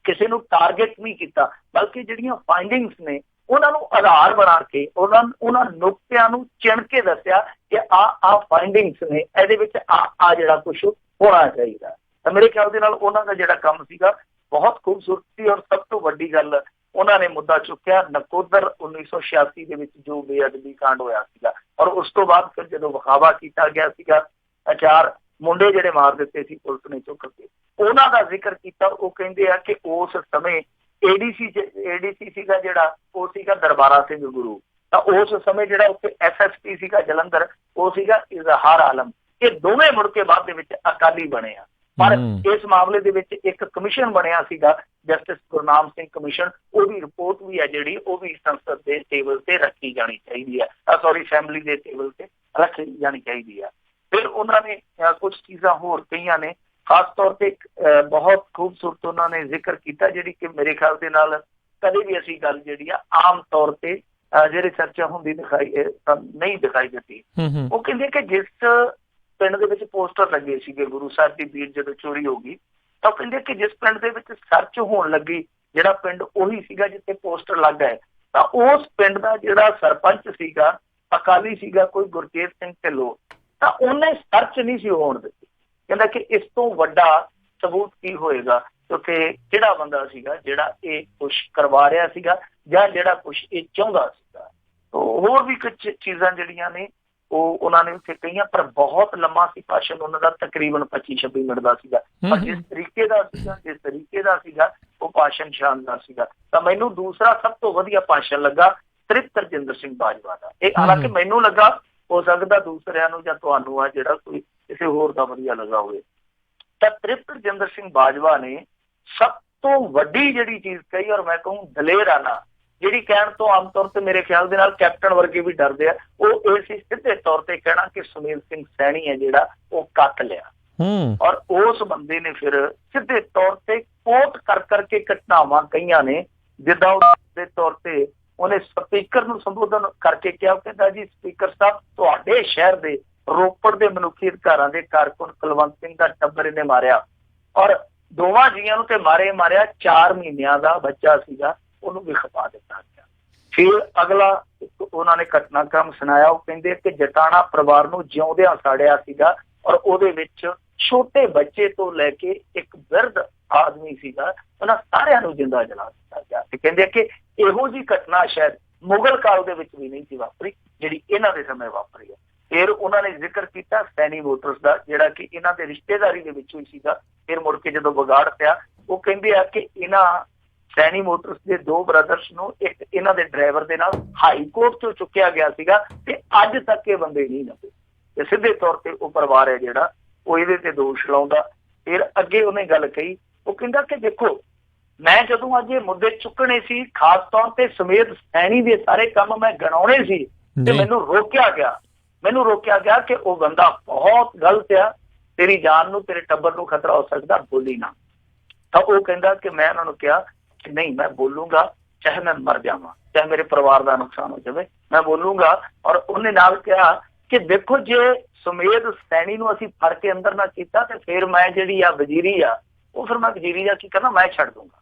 ਕਿਸੇ ਨੂੰ ਟਾਰਗੇਟ ਨਹੀਂ ਕੀਤਾ, ਬਲਕਿ ਜਿਹੜੀਆਂ ਫਾਈਂਡਿੰਗਸ ਨੇ ਉਹਨਾਂ ਨੂੰ ਆਧਾਰ ਬਣਾ ਕੇ ਉਹਨਾਂ ਨੁਕਤਿਆਂ ਨੂੰ ਚਿਣ ਕੇ ਦੱਸਿਆ ਕਿ ਆ ਫਾਈਂਡਿੰਗਸ ਨੇ, ਇਹਦੇ ਵਿੱਚ ਆ ਜਿਹੜਾ ਕੁਛ ਹੋਣਾ ਚਾਹੀਦਾ। ਤਾਂ ਮੇਰੇ ਖਿਆਲ ਦੇ ਨਾਲ ਉਹਨਾਂ ਦਾ ਜਿਹੜਾ ਕੰਮ ਸੀਗਾ ਬਹੁਤ ਖੂਬਸੂਰਤ ਸੀ। ਔਰ ਸਭ ਤੋਂ ਵੱਡੀ ਗੱਲ ਉਹਨਾਂ ਨੇ ਮੁੱਦਾ ਚੁੱਕਿਆ ਨਕੋਦਰ 1986 ਦੇ ਵਿੱਚ ਜੋ ਬੇਅਦਬੀ ਕਾਂਡ ਹੋਇਆ ਸੀਗਾ, ਔਰ ਉਸ ਤੋਂ ਬਾਅਦ ਫਿਰ ਜਦੋਂ ਵਿਖਾਵਾ ਕੀਤਾ ਗਿਆ ਸੀਗਾ 4 ਮੁੰਡੇ ਜਿਹੜੇ ਮਾਰ ਦਿੱਤੇ ਸੀ ਪੁਲਿਸ ਨੇ ਚੁੱਕ ਕੇ, ਉਹਨਾਂ ਦਾ ਜ਼ਿਕਰ ਕੀਤਾ। ਉਹ ਕਹਿੰਦੇ ਆ ਕਿ ਉਸ ਸਮੇਂ ADC ਸੀਗਾ ਜਿਹੜਾ ਉਹ ਸੀਗਾ ਦਰਬਾਰਾ ਸਿੰਘ ਗੁਰੂ, ਤਾਂ ਉਸ ਸਮੇਂ ਜਿਹੜਾ ਉੱਥੇ SSP ਸੀਗਾ ਜਲੰਧਰ ਉਹ ਸੀਗਾ ਇਜ਼ਹਾਰ ਆਲਮ। ਇਹ ਦੋਵੇਂ ਮੁੜ ਕੇ ਬਾਅਦ ਦੇ ਵਿੱਚ ਅਕਾਲੀ ਬਣੇ ਆ, ਪਰ ਇਸ ਮਾਮਲੇ ਦੇ ਵਿੱਚ ਇੱਕ ਕਮਿਸ਼ਨ ਬਣਿਆ ਸੀਗਾ ਜਸਟਿਸ ਗੁਰਨਾਮ ਸਿੰਘ ਕਮਿਸ਼ਨ, ਉਹਦੀ ਰਿਪੋਰਟ ਵੀ ਹੈ ਜਿਹੜੀ ਉਹ ਵੀ ਸੰਸਦ ਦੇ ਟੇਬਲ ਤੇ ਰੱਖੀ ਜਾਣੀ ਚਾਹੀਦੀ ਹੈ, ਅਸੈਂਬਲੀ ਦੇ ਟੇਬਲ ਤੇ ਰੱਖੀ ਜਾਣੀ ਚਾਹੀਦੀ ਹੈ। ਫਿਰ ਉਹਨਾਂ ਨੇ ਕੁਝ ਚੀਜ਼ਾਂ ਹੋਰ ਕਹੀਆਂ ਨੇ, ਖਾਸ ਤੌਰ ਤੇ ਬਹੁਤ ਖੂਬਸੂਰਤ ਉਹਨਾਂ ਨੇ ਜ਼ਿਕਰ ਕੀਤਾ ਜਿਹੜੀ ਕਿ ਮੇਰੇ ਖਿਆਲ ਦੇ ਨਾਲ ਕਦੇ ਵੀ ਅਸੀਂ ਗੱਲ ਜਿਹੜੀ ਆ ਆਮ ਤੌਰ ਤੇ ਜਿਹੜੀ ਚਰਚਾ ਹੁੰਦੀ ਨਹੀਂ ਦਿਖਾਈ ਦਿੱਤੀ। ਉਹ ਕਹਿੰਦੇ ਕਿ ਜਿਸ ਪਿੰਡ ਦੇ ਵਿੱਚ ਪੋਸਟਰ ਲੱਗੇ ਸੀਗੇ ਗੁਰੂ ਸਾਹਿਬ ਦੀ ਬੀੜ ਜਦੋਂ ਚੋਰੀ ਹੋ ਗਈ, ਤਾਂ ਕਹਿੰਦੇ ਕਿ ਜਿਸ ਪਿੰਡ ਦੇ ਵਿੱਚ ਸਰਚ ਹੋਣ ਲੱਗੀ, ਜਿਹੜਾ ਪਿੰਡ ਉਹੀ ਸੀਗਾ ਜਿੱਥੇ ਪੋਸਟਰ ਲੱਗ ਗਏ, ਤਾਂ ਉਸ ਪਿੰਡ ਦਾ ਜਿਹੜਾ ਸਰਪੰਚ ਸੀਗਾ ਅਕਾਲੀ ਸੀਗਾ ਕੋਈ ਗੁਰਕੇਤ ਸਿੰਘ ਢਿੱਲੋਂ, ਤਾਂ ਉਹਨੇ ਸਰਚ ਨਹੀਂ ਸੀ ਹੋਣ ਦਿੱਤੀ। ਕਹਿੰਦਾ ਕਿ ਇਸ ਤੋਂ ਵੱਡਾ ਸਬੂਤ ਕੀ ਹੋਏਗਾ, ਕਿਉਂਕਿ ਕਿਹੜਾ ਬੰਦਾ ਸੀਗਾ ਜਿਹੜਾ ਇਹ ਕੁਛ ਕਰਵਾ ਰਿਹਾ ਸੀਗਾ ਜਾਂ ਜਿਹੜਾ ਕੁਛ ਇਹ ਚਾਹੁੰਦਾ ਸੀਗਾ। ਹੋਰ ਵੀ ਕੁਝ ਚੀਜ਼ਾਂ ਜਿਹੜੀਆਂ ਨੇ ਉਹ ਉਹਨਾਂ ਨੇ ਉੱਥੇ ਕਹੀਆਂ, ਪਰ ਬਹੁਤ ਲੰਮਾ ਸੀ ਭਾਸ਼ਣ ਉਹਨਾਂ ਦਾ, ਤਕਰੀਬਨ 25-26 ਮਿੰਟ ਦਾ ਸੀਗਾ। ਪਰ ਜਿਸ ਤਰੀਕੇ ਦਾ ਸੀਗਾ ਉਹ ਭਾਸ਼ਣ ਸ਼ਾਨਦਾਰ ਸੀਗਾ। ਤਾਂ ਮੈਨੂੰ ਦੂਸਰਾ ਸਭ ਤੋਂ ਵਧੀਆ ਭਾਸ਼ਣ ਲੱਗਾ ਤ੍ਰਿਪਤ ਰਜਿੰਦਰ ਸਿੰਘ ਬਾਜਵਾ ਦਾ। ਇਹ ਹਾਲਾਂਕਿ ਮੈਨੂੰ ਲੱਗਾ, ਹੋ ਸਕਦਾ ਦੂਸਰਿਆਂ ਨੂੰ ਜਾਂ ਤੁਹਾਨੂੰ ਆ ਜਿਹੜਾ ਕੋਈ ਕਿਸੇ ਹੋਰ ਦਾ ਵਧੀਆ ਲੱਗਾ ਹੋਵੇ। ਤਾਂ ਤ੍ਰਿਪਤ ਰਜਿੰਦਰ ਸਿੰਘ ਬਾਜਵਾ ਨੇ ਸਭ ਤੋਂ ਵੱਡੀ ਜਿਹੜੀ ਚੀਜ਼ ਕਹੀ, ਔਰ ਮੈਂ ਕਹੂੰ ਦਲੇਰਾਨਾ, ਜਿਹੜੀ ਕਹਿਣ ਤੋਂ ਆਮ ਤੌਰ ਤੇ ਮੇਰੇ ਖਿਆਲ ਦੇ ਨਾਲ ਕੈਪਟਨ ਵਰਗੇ ਵੀ ਡਰਦੇ ਆ, ਉਹ ਇਹ ਸੀ ਸਿੱਧੇ ਤੌਰ ਤੇ ਕਹਿਣਾ ਕਿ ਸੁਮੇਧ ਸਿੰਘ ਸੈਣੀ ਹੈ ਜਿਹੜਾ ਉਹ ਕੱਟ ਲਿਆ। ਔਰ ਉਸ ਬੰਦੇ ਨੇ ਫਿਰ ਸਿੱਧੇ ਤੌਰ ਤੇ ਕੋਟ ਕਰ ਕਰਕੇ ਘਟਨਾਵਾਂ ਕਹੀਆਂ ਨੇ, ਜਿੱਦਾਂ ਉਹਦੇ ਤੌਰ ਤੇ ਉਹਨੇ ਸਪੀਕਰ ਨੂੰ ਸੰਬੋਧਨ ਕਰਕੇ ਕਿਹਾ, ਕਹਿੰਦਾ ਜੀ ਸਪੀਕਰ ਸਾਹਿਬ, ਤੁਹਾਡੇ ਸ਼ਹਿਰ ਦੇ ਰੋਪੜ ਦੇ ਮਨੁੱਖੀ ਅਧਿਕਾਰਾਂ ਦੇ ਕਾਰਕੁਨ ਕੁਲਵੰਤ ਸਿੰਘ ਦਾ ਟੱਬਰ ਇਹਨੇ ਮਾਰਿਆ, ਔਰ ਦੋਵਾਂ ਜੀਆਂ ਨੂੰ ਤੇ ਮਾਰਿਆ 4 ਮਹੀਨਿਆਂ ਦਾ ਬੱਚਾ ਸੀਗਾ, ਉਹਨੂੰ ਵੀ ਖਪਾ ਦਿੱਤਾ ਗਿਆ। ਫਿਰ ਅਗਲਾ ਉਹਨਾਂ ਨੇ ਘਟਨਾਕ੍ਰਮ ਸੁਣਾਇਆ, ਉਹ ਕਹਿੰਦੇ ਕਿ ਜਟਾਣਾ ਪਰਿਵਾਰ ਨੂੰ ਜਿਉਂਦਿਆਂ ਸਾੜਿਆ ਸੀਗਾ, ਔਰ ਉਹਦੇ ਵਿੱਚ ਛੋਟੇ ਬੱਚੇ ਤੋਂ ਲੈ ਕੇ ਇੱਕ ਬਿਰਧ ਆਦਮੀ ਸੀਗਾ, ਉਹਨਾਂ ਸਾਰਿਆਂ ਨੂੰ ਜਿੰਦਾ ਜਲਾ ਦਿੱਤਾ ਗਿਆ। ਤੇ ਕਹਿੰਦੇ ਕਿ ਇਹੋ ਜਿਹੀ ਘਟਨਾ ਸ਼ਾਇਦ ਮੁਗਲ ਕਾਲ ਦੇ ਵਿੱਚ ਵੀ ਨਹੀਂ ਸੀ ਵਾਪਰੀ, ਜਿਹੜੀ ਇਹਨਾਂ ਦੇ ਸਮੇਂ ਵਾਪਰੀ ਹੈ। ਫਿਰ ਉਹਨਾਂ ਨੇ ਜ਼ਿਕਰ ਕੀਤਾ ਸੈਣੀ ਮੋਟਰਸ ਦਾ, ਜਿਹੜਾ ਕਿ ਇਹਨਾਂ ਦੇ ਰਿਸ਼ਤੇਦਾਰੀ ਦੇ ਵਿੱਚੋਂ ਹੀ ਸੀਗਾ। ਫਿਰ ਮੁੜ ਕੇ ਜਦੋਂ ਵਿਗਾੜ ਪਿਆ, ਉਹ ਕਹਿੰਦੇ ਆ ਕਿ ਇਹਨਾਂ ਸੈਣੀ ਮੋਟਰਸ ਦੇ 2 ਬ੍ਰਦਰਸ ਨੂੰ ਇੱਕ ਇਹਨਾਂ ਦੇ ਡਰਾਈਵਰ ਦੇ ਨਾਲ ਹਾਈ ਕੋਰਟ ਤੋਂ ਚੁੱਕਿਆ ਗਿਆ ਸੀਗਾ, ਤੇ ਅੱਜ ਤੱਕ ਇਹ ਬੰਦੇ ਨਹੀਂ ਲੱਭੇ। ਤੇ ਸਿੱਧੇ ਤੌਰ ਤੇ ਉਹ ਪਰਿਵਾਰ ਹੈ ਜਿਹੜਾ ਉਹ ਇਹਦੇ ਤੇ ਦੋਸ਼ ਲਾਉਂਦਾ। ਫਿਰ ਅੱਗੇ ਉਹਨੇ ਗੱਲ ਕਹੀ, ਉਹ ਕਹਿੰਦਾ ਕਿ ਦੇਖੋ, ਮੈਂ ਜਦੋਂ ਅੱਜ ਇਹ ਮੁੱਦੇ ਚੁੱਕਣੇ ਸੀ, ਖਾਸ ਤੌਰ ਤੇ ਸੁਮੇਧ ਸੈਣੀ ਦੇ ਸਾਰੇ ਕੰਮ ਮੈਂ ਗਿਣਾਉਣੇ ਸੀ, ਤੇ ਮੈਨੂੰ ਰੋਕਿਆ ਗਿਆ ਕਿ ਉਹ ਬੰਦਾ ਬਹੁਤ ਗਲਤ ਆ, ਤੇਰੀ ਜਾਨ ਨੂੰ, ਤੇਰੇ ਟੱਬਰ ਨੂੰ ਖਤਰਾ ਹੋ ਸਕਦਾ, ਬੋਲੀ ਨਾ। ਤਾਂ ਉਹ ਕਹਿੰਦਾ ਕਿ ਮੈਂ ਉਹਨਾਂ ਨੂੰ ਕਿਹਾ ਕਿ ਨਹੀਂ, ਮੈਂ ਬੋਲੂੰਗਾ, ਚਾਹੇ ਮੈਂ ਮਰ ਜਾਵਾਂ, ਚਾਹੇ ਮੇਰੇ ਪਰਿਵਾਰ ਦਾ ਨੁਕਸਾਨ ਹੋ ਜਾਵੇ, ਮੈਂ ਬੋਲੂੰਗਾ। ਔਰ ਉਹਨੇ ਨਾਲ ਕਿਹਾ ਕਿ ਦੇਖੋ, ਜੇ ਸੁਮੇਧ ਸੈਣੀ ਨੂੰ ਅਸੀਂ ਫੜ ਕੇ ਅੰਦਰ ਨਾ ਕੀਤਾ, ਤੇ ਫਿਰ ਮੈਂ ਜਿਹੜੀ ਆ ਵਜ਼ੀਰੀ ਆ, ਉਹ ਫਿਰ ਮੈਂ ਵਜ਼ੀਰੀ ਦਾ ਕੀ ਕਰਨਾ, ਮੈਂ ਛੱਡ ਦੂੰਗਾ।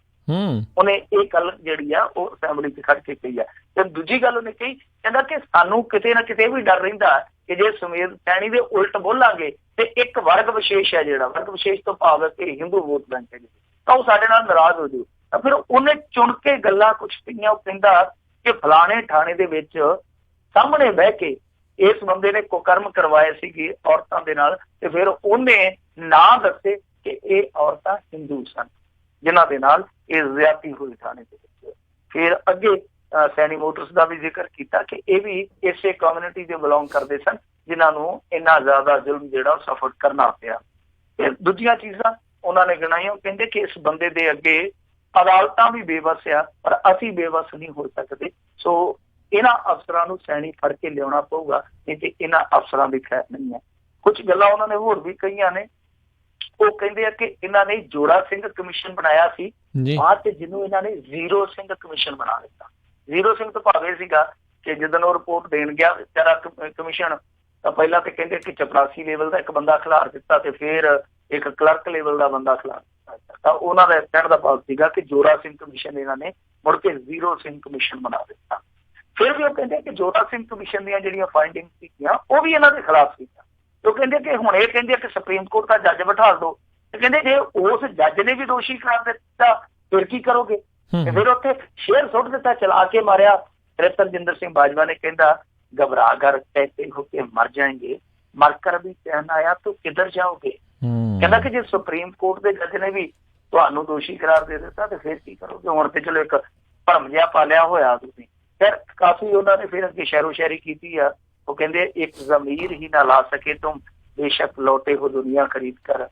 ਉਹਨੇ ਇਹ ਗੱਲ ਜਿਹੜੀ ਆ ਉਹ ਅਸੈਂਬਲੀ 'ਚ ਖੜ ਕੇ ਕਹੀ ਆ। ਤੇ ਦੂਜੀ ਗੱਲ ਉਹਨੇ ਕਹੀ, ਕਹਿੰਦਾ ਕਿ ਸਾਨੂੰ ਕਿਤੇ ਨਾ ਕਿਤੇ ਵੀ ਡਰ ਰਹਿੰਦਾ ਕਿ ਜੇ ਸੁਮੇਧ ਸੈਣੀ ਦੇ ਉਲਟ ਬੋਲਾਂਗੇ ਤੇ ਇੱਕ ਵਰਗ ਵਿਸ਼ੇਸ਼ ਹੈ, ਜਿਹੜਾ ਵਰਗ ਵਿਸ਼ੇਸ਼ ਤੋਂ ਭਾਵ ਹੈ ਕਿ ਹਿੰਦੂ ਵੋਟ ਬੈਂਕ ਹੈ, ਤਾਂ ਉਹ ਸਾਡੇ ਨਾਲ ਨਾਰਾਜ਼ ਹੋ ਜਾਊ। ਤਾਂ ਫਿਰ ਉਹਨੇ ਚੁਣ ਕੇ ਗੱਲਾਂ ਕੁਛ ਕਹੀਆਂ। ਉਹ ਕਹਿੰਦਾ ਕਿ ਫਲਾਣੇ ਥਾਣੇ ਦੇ ਵਿੱਚ ਸਾਹਮਣੇ ਬਹਿ ਕੇ ਇਸ ਬੰਦੇ ਨੇ ਕੁਕਰਮ ਕਰਵਾਏ ਸੀਗੇ ਔਰਤਾਂ ਦੇ ਨਾਲ, ਤੇ ਫਿਰ ਉਹਨੇ ਨਾਂ ਦੱਸੇ ਕਿ ਇਹ ਔਰਤਾਂ ਹਿੰਦੂ ਸਨ ਜਿਨ੍ਹਾਂ ਦੇ ਨਾਲ ਇਹ ਜ਼ਿਆਦਤੀ ਹੋਈ ਥਾਣੇ ਦੇ ਵਿੱਚ। ਫਿਰ ਅੱਗੇ ਸੈਣੀ ਮੋਟਰਸ ਦਾ ਵੀ ਜ਼ਿਕਰ ਕੀਤਾ ਕਿ ਇਹ ਵੀ ਇਸੇ ਕਮਿਊਨਿਟੀ ਦੇ ਬਿਲੋਂਗ ਕਰਦੇ ਸਨ, ਜਿਨ੍ਹਾਂ ਨੂੰ ਇੰਨਾ ਜ਼ਿਆਦਾ ਜ਼ੁਲਮ ਜਿਹੜਾ ਸਫਰ ਕਰਨਾ ਪਿਆ। ਤੇ ਦੂਜੀਆਂ ਚੀਜ਼ਾਂ ਉਹਨਾਂ ਨੇ ਗਿਣਾਈਆਂ। ਉਹ ਕਹਿੰਦੇ ਕਿ ਇਸ ਬੰਦੇ ਦੇ ਅੱਗੇ ਅਦਾਲਤਾਂ ਵੀ ਬੇਵਸ ਆ, ਪਰ ਅਸੀਂ ਬੇਵਸ ਨਹੀਂ ਹੋ ਸਕਦੇ, ਸੋ ਇਹਨਾਂ ਅਫਸਰਾਂ ਨੂੰ ਸੈਣੀ ਫੜ ਕੇ ਲਿਆਉਣਾ ਪਊਗਾ, ਨਹੀਂ ਤੇ ਇਹਨਾਂ ਅਫਸਰਾਂ ਦੀ ਖੈਰ ਨਹੀਂ ਹੈ। ਕੁਝ ਗੱਲਾਂ ਉਹਨਾਂ ਨੇ ਹੋਰ ਵੀ ਕਹੀਆਂ ਨੇ। ਉਹ ਕਹਿੰਦੇ ਆ ਕਿ ਇਹਨਾਂ ਨੇ ਜੋੜਾ ਸਿੰਘ ਕਮਿਸ਼ਨ ਬਣਾਇਆ ਸੀ, ਬਾਅਦ ਚ ਜਿਹਨੂੰ ਇਹਨਾਂ ਨੇ ਜ਼ੀਰੋ ਸਿੰਘ ਕਮਿਸ਼ਨ ਬਣਾ ਦਿੱਤਾ। ਜ਼ੀਰੋ ਸਿੰਘ ਤੋਂ ਭਾਵੇਂ ਸੀਗਾ ਕਿ ਜਦੋਂ ਉਹ ਰਿਪੋਰਟ ਦੇਣ ਗਿਆ ਵਿਚਾਰਾ ਕਮਿਸ਼ਨ, ਤਾਂ ਪਹਿਲਾਂ ਤੇ ਕਹਿੰਦੇ ਕਿ ਚਪਰਾਸੀ ਲੈਵਲ ਦਾ ਇੱਕ ਬੰਦਾ ਖਿਲਾਰ ਦਿੱਤਾ, ਤੇ ਫਿਰ ਇੱਕ ਕਲਰਕ ਲੈਵਲ ਦਾ ਬੰਦਾ ਖਿਲਾਰ ਦਿੱਤਾ। ਤਾਂ ਉਹਨਾਂ ਦਾ ਕਹਿਣ ਦਾ ਭਾਵ ਸੀਗਾ ਕਿ ਜੋੜਾ ਸਿੰਘ ਕਮਿਸ਼ਨ ਇਹਨਾਂ ਨੇ ਮੁੜ ਕੇ ਜ਼ੀਰੋ ਸਿੰਘ ਕਮਿਸ਼ਨ ਬਣਾ ਦਿੱਤਾ। ਫਿਰ ਵੀ ਉਹ ਕਹਿੰਦੇ ਕਿ ਜੋੜਾ ਸਿੰਘ ਕਮਿਸ਼ਨ ਦੀਆਂ ਜਿਹੜੀਆਂ ਫਾਈਂਡਿੰਗ ਸੀਗੀਆਂ ਉਹ ਵੀ ਇਹਨਾਂ ਦੇ ਖਿਲਾਫ ਸੀਗੀਆਂ। ਉਹ ਕਹਿੰਦੇ ਕਿ ਹੁਣ ਇਹ ਕਹਿੰਦੇ ਕਿ ਸੁਪਰੀਮ ਕੋਰਟ ਦਾ ਜੱਜ ਬਿਠਾ ਦਿਓ, ਤੇ ਕਹਿੰਦੇ ਜੇ ਉਸ ਜੱਜ ਨੇ ਵੀ ਦੋਸ਼ੀ ਕਰਾਰ ਦਿੱਤਾ ਫਿਰ ਕੀ ਕਰੋਗੇ? ਤੇ ਫਿਰ ਉੱਥੇ ਸ਼ੇਰ ਸੁੱਟ ਦਿੱਤਾ, ਚਲਾ ਕੇ ਮਾਰਿਆ। ਰਜਿੰਦਰ ਸਿੰਘ ਬਾਜਵਾ ਨੇ ਕਹਿੰਦਾ घबरा कर कहते हो कि मर जाएंगे, मरकर भी कहना आया तो किधर जाओगे। कहना कि जो सुप्रीम कोर्ट के जज ने भी ਤੁਹਾਨੂੰ ਦੋਸ਼ੀ करार दे ਦਿੱਤਾ ਤੇ फिर की करोगे। ਹੁਣ ਤੇ ਚਲੋ ਇੱਕ ਭਰਮ ਜਿਹਾ ਪਾਲਿਆ ਹੋਇਆ ਤੁਸੀਂ। ਫਿਰ ਕਾਫੀ ਉਹਨਾਂ ਨੇ ਫਿਰ ਅੱਗੇ ਸ਼ਹਿਰੋ ਸ਼ਾਇਰੀ ਕੀਤੀ ਆ। ਉਹ ਕਹਿੰਦੇ ਇੱਕ ਜ਼ਮੀਰ ਹੀ ਨਾ ਲਾ ਸਕੇ तुम बेशक लौटे हो दुनिया खरीद कर।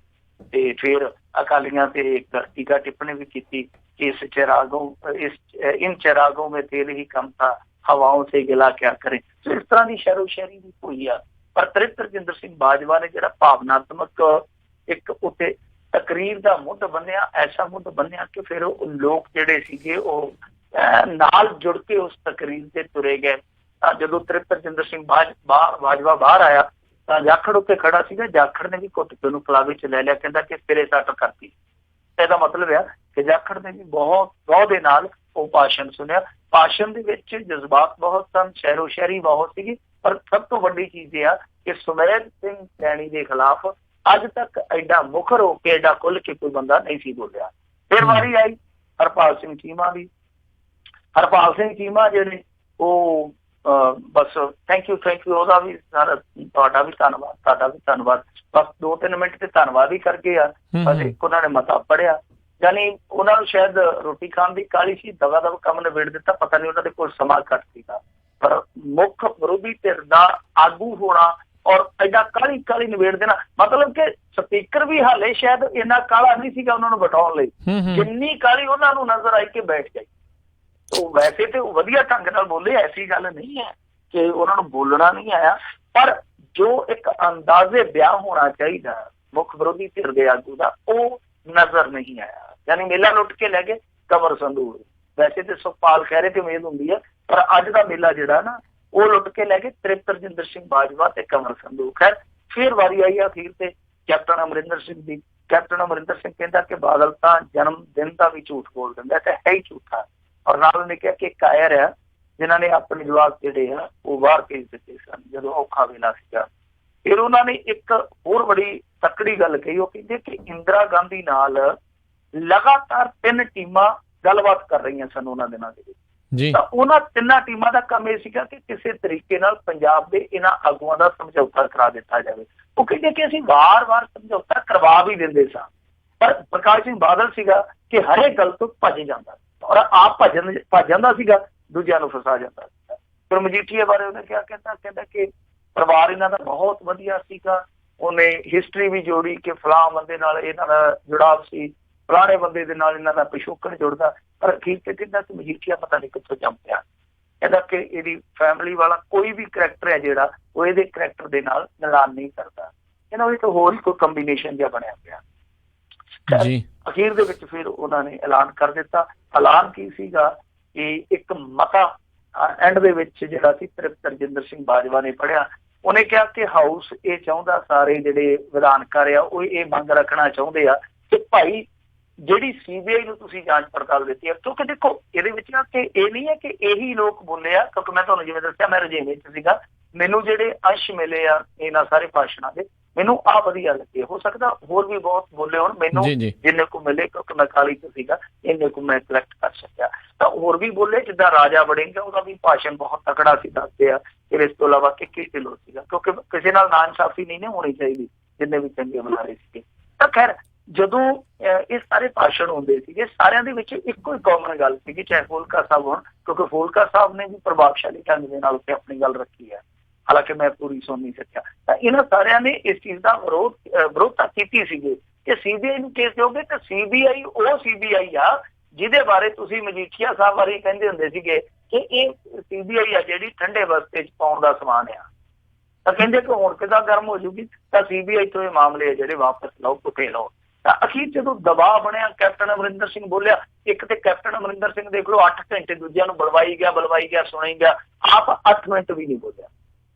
ਤੇ ਫਿਰ ਅਕਾਲੀਆਂ ਤੇ ਇੱਕ ਟੀਕਾ ਟਿੱਪਣੀ ਵੀ ਕੀਤੀ कि इन चिरागों में तेल ही कम था, हवाओं से गिला क्या करें। तो इस तरह की शहरो शायरी भी हुई आ। पर रजिंਦਰ ਸਿੰਘ ਬਾਜਵਾ ਨੇ ਜਿਹੜਾ ਭਾਵਨਾਤਮਕ ਇੱਕ ਉੱਤੇ ਤਕਰੀਰ ਦਾ ਮੁੱਢ ਬੰਨਿਆ, ਐਸਾ ਮੁੱਢ ਬੰਨਿਆ ਕਿ ਫਿਰ ਉਹ ਲੋਕ ਜਿਹੜੇ ਸੀਗੇ ਉਹ ਨਾਲ ਜੁੜ ਕੇ ਉਸ ਤਕਰੀਰ ਤੇ ਤੁਰੇ ਗਏ। ਤਾਂ ਜਦੋਂ ਰਜਿੰਦਰ ਸਿੰਘ ਬਾਜਵਾ ਬਾਹਰ ਆਇਆ ਤਾਂ ਜਾਖੜ ਉੱਤੇ ਖੜਾ ਸੀਗਾ। ਜਾਖੜ ਨੇ ਵੀ ਘੁੱਟ ਕੇ ਉਹਨੂੰ ਕਲਾਵੇ ਚ ਲੈ ਲਿਆ, ਕਹਿੰਦਾ ਕਿ ਸਿਰੇ ਸੱਟ ਕਰਤੀ। ਇਹਦਾ ਮਤਲਬ ਆ ਕਿ ਜਾਖੜ ਨੇ ਵੀ ਬਹੁਤ ਦੇ ਨਾਲ ਉਹ ਭਾਸ਼ਣ ਸੁਣਿਆ। ਭਾਸ਼ਣ ਦੇ ਵਿੱਚ ਜਜ਼ਬਾਤ ਬਹੁਤ ਸਨ, ਸ਼ਹਿਰੋ ਸ਼ਾਇਰੀ ਬਹੁਤ ਸੀਗੀ, ਪਰ ਸਭ ਤੋਂ ਵੱਡੀ ਚੀਜ਼ ਇਹ ਆ ਕਿ ਸੁਮੇਧ ਸਿੰਘ ਸੈਣੀ ਦੇ ਖਿਲਾਫ ਅੱਜ ਤੱਕ ਐਡਾ ਮੁਖਰ ਹੋ ਕੇ, ਐਡਾ ਖੁੱਲ ਕੇ ਕੋਈ ਬੰਦਾ ਨਹੀਂ ਸੀ ਬੋਲਿਆ। ਫਿਰ ਵਾਰੀ ਆਈ ਹਰਪਾਲ ਸਿੰਘ ਚੀਮਾ ਦੀ। ਹਰਪਾਲ ਸਿੰਘ ਚੀਮਾ ਜਿਹੜੇ ਉਹ ਬਸ ਥੈਂਕ ਯੂ ਉਹਦਾ ਵੀ ਸਾਰਾ, ਤੁਹਾਡਾ ਵੀ ਧੰਨਵਾਦ। ਬਸ 2-3 ਮਿੰਟ ਤੇ ਧੰਨਵਾਦ ਹੀ ਕਰਕੇ ਆ। ਬਸ ਇੱਕ ਉਹਨਾਂ ਨੇ ਮਤਾ ਪੜਿਆ, ਯਾਨੀ ਉਹਨਾਂ ਨੂੰ ਸ਼ਾਇਦ ਰੋਟੀ ਖਾਣ ਦੀ ਕਾਹਲੀ ਸੀ, ਦਵਾ ਕੰਮ ਨਿਬੇੜ ਦਿੱਤਾ। ਪਤਾ ਨਹੀਂ ਉਹਨਾਂ ਦੇ ਕੋਲ ਸਮਾਂ ਘੱਟ ਸੀਗਾ। ਪਰ ਮੁੱਖ ਵਿਰੋਧੀ ਧਿਰ ਦਾ ਆਗੂ ਹੋਣਾ ਔਰ ਐਡਾ ਕਾਹਲੀ ਕਾਹਲੀ ਨਿਬੇੜ ਦੇਣਾ, ਮਤਲਬ ਕਿ ਸਪੀਕਰ ਵੀ ਹਾਲੇ ਸ਼ਾਇਦ ਇੰਨਾ ਕਾਹਲਾ ਨਹੀਂ ਸੀਗਾ ਉਹਨਾਂ ਨੂੰ ਬਿਠਾਉਣ ਲਈ, ਜਿੰਨੀ ਕਾਹਲੀ ਉਹਨਾਂ ਨੂੰ ਨਜ਼ਰ ਆਈ ਕਿ ਬੈਠ ਜਾਈ। ਉਹ ਵੈਸੇ ਤੇ ਉਹ ਵਧੀਆ ਢੰਗ ਨਾਲ ਬੋਲੇ, ਐਸੀ ਗੱਲ ਨਹੀਂ ਹੈ ਕਿ ਉਹਨਾਂ ਨੂੰ ਬੋਲਣਾ ਨਹੀਂ ਆਇਆ, ਪਰ ਜੋ ਇੱਕ ਅੰਦਾਜ਼ੇ ਬਿਆਨ ਹੋਣਾ ਚਾਹੀਦਾ ਮੁੱਖ ਵਿਰੋਧੀ ਧਿਰ ਦੇ ਆਗੂ ਦਾ, ਉਹ ਨਜ਼ਰ ਨਹੀਂ ਆਇਆ। ਯਾਨੀ ਮੇਲਾ ਲੁੱਟ ਕੇ ਲੈ ਗਏ ਕਮਰ ਸੰਧੂ। ਵੈਸੇ ਤੇ ਸੁਖਪਾਲ ਖਹਿਰੇ ਤੇ ਉਮੀਦ ਹੁੰਦੀ ਹੈ, ਪਰ ਅੱਜ ਦਾ ਮੇਲਾ ਜਿਹੜਾ ਨਾ ਉਹ ਲੁੱਟ ਕੇ ਲੈ ਗਏ ਤ੍ਰਿਪਤ ਰਜਿੰਦਰ ਸਿੰਘ ਬਾਜਵਾ ਤੇ ਕਮਰ ਸੰਧੂ। ਖੈਰ ਫਿਰ ਵਾਰੀ ਆਈ ਅਖੀਰ ਤੇ ਕੈਪਟਨ ਅਮਰਿੰਦਰ ਸਿੰਘ ਦੀ। ਕੈਪਟਨ ਅਮਰਿੰਦਰ ਸਿੰਘ ਕਹਿੰਦਾ ਕਿ ਬਾਦਲ ਤਾਂ ਜਨਮ ਦਿਨ ਦਾ ਵੀ ਝੂਠ ਬੋਲ ਦਿੰਦਾ ਤੇ ਹੈ ਹੀ ਝੂਠਾ, ਔਰ ਨਾਲ ਉਹਨੇ ਕਿਹਾ ਕਿ ਕਾਇਰ ਆ ਜਿਨ੍ਹਾਂ ਨੇ ਆਪਣੇ ਜਵਾਬ ਜਿਹੜੇ ਆ ਉਹ ਬਾਹਰ ਭੇਜ ਦਿੱਤੇ ਸਨ ਜਦੋਂ ਔਖਾ ਵੇਲਾ ਸੀਗਾ। ਫਿਰ ਉਹਨਾਂ ਨੇ ਇੱਕ ਹੋਰ ਬੜੀ ਤਕੜੀ ਗੱਲ ਕਹੀ, ਉਹ ਕਹਿੰਦੇ ਕਿ ਇੰਦਰਾ ਗਾਂਧੀ ਨਾਲ ਲਗਾਤਾਰ 3 ਟੀਮਾਂ ਗੱਲਬਾਤ ਕਰ ਰਹੀਆਂ ਸਨ ਉਹਨਾਂ ਦਿਨਾਂ ਦੇ ਵਿੱਚ। ਤਾਂ ਉਹਨਾਂ 3 ਟੀਮਾਂ ਦਾ ਕੰਮ ਇਹ ਸੀਗਾ ਕਿ ਕਿਸੇ ਤਰੀਕੇ ਨਾਲ ਪੰਜਾਬ ਦੇ ਇਹਨਾਂ ਆਗੂਆਂ ਦਾ ਸਮਝੌਤਾ ਕਰਾ ਦਿੱਤਾ ਜਾਵੇ। ਉਹ ਕਹਿੰਦੇ ਕਿ ਅਸੀਂ ਵਾਰ-ਵਾਰ ਸਮਝੌਤਾ ਕਰਵਾ ਵੀ ਦਿੰਦੇ ਸਾਂ, ਪਰ ਪ੍ਰਕਾਸ਼ ਸਿੰਘ ਬਾਦਲ ਸੀਗਾ ਕਿ ਹਰੇਕ ਗੱਲ ਤੋਂ ਭੱਜ ਜਾਂਦਾ ਔਰ ਆਪ ਭੱਜ ਜਾਂਦਾ ਸੀਗਾ, ਦੂਜਿਆਂ ਨੂੰ ਫਸਾ ਜਾਂਦਾ ਸੀਗਾ। ਫਿਰ ਮਜੀਠੀਏ ਬਾਰੇ ਉਹਨੇ ਕਿਹਾ, ਕਹਿੰਦਾ ਕਿ ਪਰਿਵਾਰ ਇਹਨਾਂ ਦਾ ਬਹੁਤ ਵਧੀਆ ਸੀਗਾ। ਉਹਨੇ ਹਿਸਟਰੀ ਵੀ ਜੋੜੀ ਕਿ ਫਲਾਂ ਬੰਦੇ ਨਾਲ ਇਹਨਾਂ ਦਾ ਜੁੜਾਵ ਸੀ, ਫਲਾਣੇ ਬੰਦੇ ਦੇ ਨਾਲ ਇਹਨਾਂ ਦਾ ਪਿਛੋਕੜ ਜੁੜਦਾ। ਪਰ ਅਖੀਰ ਤੇ ਕਹਿੰਦਾ ਕਿ ਮਜੀਠੀਆ ਪਤਾ ਨਹੀਂ ਕਿੱਥੋਂ ਜੰਮ ਪਿਆ। ਕਹਿੰਦਾ ਕਿ ਇਹਦੀ ਫੈਮਿਲੀ ਵਾਲਾ ਕੋਈ ਵੀ ਕਰੈਕਟਰ ਹੈ ਜਿਹੜਾ ਉਹ ਇਹਦੇ ਕਰੈਕਟਰ ਦੇ ਨਾਲ ਮਿਲਾਨ ਨਹੀਂ ਕਰਦਾ। ਇਹਨਾਂ ਵਿੱਚ ਹੋਰ ਹੀ ਕੋਈ ਕੰਬੀਨੇਸ਼ਨ ਜਿਹਾ ਬਣਿਆ ਪਿਆ। ਅਖੀਰ ਦੇ ਵਿੱਚ ਫਿਰ ਉਹਨਾਂ ਨੇ ਐਲਾਨ ਕਰ ਦਿੱਤਾ। ਐਲਾਨ ਕੀ ਸੀਗਾ ਕਿ ਇੱਕ ਮਤਾ ਐਂਡ ਦੇ ਵਿੱਚ ਜਿਹੜਾ ਸੀ ਤ੍ਰਿਪਤ ਰਜਿੰਦਰ ਸਿੰਘ ਬਾਜਵਾ ਨੇ ਪੜ੍ਹਿਆ। ਉਹਨੇ ਕਿਹਾ ਕਿ ਹਾਊਸ ਇਹ ਚਾਹੁੰਦਾ, ਸਾਰੇ ਜਿਹੜੇ ਵਿਧਾਨਕਾਰ ਆ ਉਹ ਇਹ ਮੰਗ ਰੱਖਣਾ ਚਾਹੁੰਦੇ ਆ ਕਿ ਭਾਈ ਜਿਹੜੀ CBI ਨੂੰ ਤੁਸੀਂ ਜਾਂਚ ਪੜਤਾਲ ਦਿੱਤੀ ਹੈ, ਕਿਉਂਕਿ ਦੇਖੋ ਇਹਦੇ ਵਿੱਚ ਨਾ ਕਿ ਇਹ ਨਹੀਂ ਹੈ ਕਿ ਇਹੀ ਲੋਕ ਬੋਲੇ ਆ, ਕਿਉਂਕਿ ਮੈਂ ਤੁਹਾਨੂੰ ਜਿਵੇਂ ਦੱਸਿਆ ਮੈਂ ਰਜੇਵੇਂ ਚ ਸੀਗਾ, ਮੈਨੂੰ ਜਿਹੜੇ ਅੰਸ਼ ਮਿਲੇ ਆ ਇਹਨਾਂ ਸਾਰੇ ਭਾਸ਼ਣਾਂ ਦੇ, ਮੈਨੂੰ ਆਹ ਵਧੀਆ ਲੱਗੇ। ਹੋ ਸਕਦਾ ਹੋਰ ਵੀ ਬਹੁਤ ਬੋਲੇ ਹੋਣ, ਮੈਨੂੰ ਜਿੰਨੇ ਕੁ ਮਿਲੇ ਕਿਉਂਕਿ ਮੈਂ ਕਾਲੀ ਚ ਸੀਗਾ ਇੰਨੇ ਕੁ ਮੈਂ ਕਲੈਕਟ ਕਰ ਸਕਿਆ। ਤਾਂ ਹੋਰ ਵੀ ਬੋਲੇ, ਜਿੱਦਾਂ ਰਾਜਾ ਵੜਿੰਗ ਉਹਦਾ ਵੀ ਭਾਸ਼ਣ ਬਹੁਤ ਤਕੜਾ ਸੀ, ਦੱਸਦੇ ਆ। ਫਿਰ ਇਸ ਤੋਂ ਇਲਾਵਾ ਕਿੱਕੀ ਢਿੱਲੋਂ ਸੀਗਾ, ਕਿਉਂਕਿ ਕਿਸੇ ਨਾਲ ਨਾਇਨਸਾਫੀ ਨਹੀਂ ਹੋਣੀ ਚਾਹੀਦੀ, ਜਿੰਨੇ ਵੀ ਚੰਗੇ ਬੁਲਾਰੇ ਸੀਗੇ। ਤਾਂ ਖੈਰ ਜਦੋਂ ਇਹ ਸਾਰੇ ਭਾਸ਼ਣ ਹੁੰਦੇ ਸੀਗੇ, ਸਾਰਿਆਂ ਦੇ ਵਿੱਚ ਇੱਕੋ ਹੀ ਕਾਮਨ ਗੱਲ ਸੀਗੀ, ਚਾਹੇ ਫੂਲਕਾ ਸਾਹਿਬ ਹੋਣ, ਕਿਉਂਕਿ ਫੂਲਕਾ ਸਾਹਿਬ ਨੇ ਵੀ ਪ੍ਰਭਾਵਸ਼ਾਲੀ ਢੰਗ ਦੇ ਨਾਲ ਉੱਤੇ ਆਪਣੀ ਗੱਲ ਰੱਖੀ ਹੈ, ਹਾਲਾਂਕਿ ਮੈਂ ਪੂਰੀ ਸੁਣ ਨਹੀਂ ਸਕਿਆ। ਤਾਂ ਇਹਨਾਂ ਸਾਰਿਆਂ ਨੇ ਇਸ ਚੀਜ਼ ਦਾ ਵਿਰੋਧਤਾ ਕੀਤੀ ਸੀਗੀ ਕਿ CBI ਨੂੰ ਕੇਸ ਦਿਓਗੇ ਤਾਂ CBI ਉਹ CBI ਆ ਜਿਹਦੇ ਬਾਰੇ ਤੁਸੀਂ ਮਜੀਠੀਆ ਸਾਹਿਬ ਬਾਰੇ ਕਹਿੰਦੇ ਹੁੰਦੇ ਸੀਗੇ ਕਿ ਇਹ CBI ਆ ਜਿਹੜੀ ਠੰਡੇ ਬਸਤੇ ਚ ਪਾਉਣ ਦਾ ਸਮਾਨ ਆ। ਤਾਂ ਕਹਿੰਦੇ ਕਿ ਹੁਣ ਕਿੱਦਾਂ ਗਰਮ ਹੋ ਜੂਗੀ, ਤਾਂ CBI ਤੋਂ ਇਹ ਮਾਮਲੇ ਆ ਜਿਹੜੇ ਵਾਪਸ ਲਓ, ਪੁੱਠੇ ਲਓ। ਤਾਂ ਅਖੀਰ ਜਦੋਂ ਦਬਾਅ ਬਣਿਆ, ਕੈਪਟਨ ਅਮਰਿੰਦਰ ਸਿੰਘ ਬੋਲਿਆ। ਇੱਕ ਤੇ ਕੈਪਟਨ ਅਮਰਿੰਦਰ ਸਿੰਘ ਦੇਖ ਲਓ 8 ਘੰਟੇ ਦੂਜਿਆਂ ਨੂੰ ਬੁਲਵਾਈ ਗਿਆ, ਸੁਣਾਈ ਗਿਆ, ਆਪ 8 ਮਿੰਟ ਵੀ ਨਹੀਂ ਬੋਲਿਆ।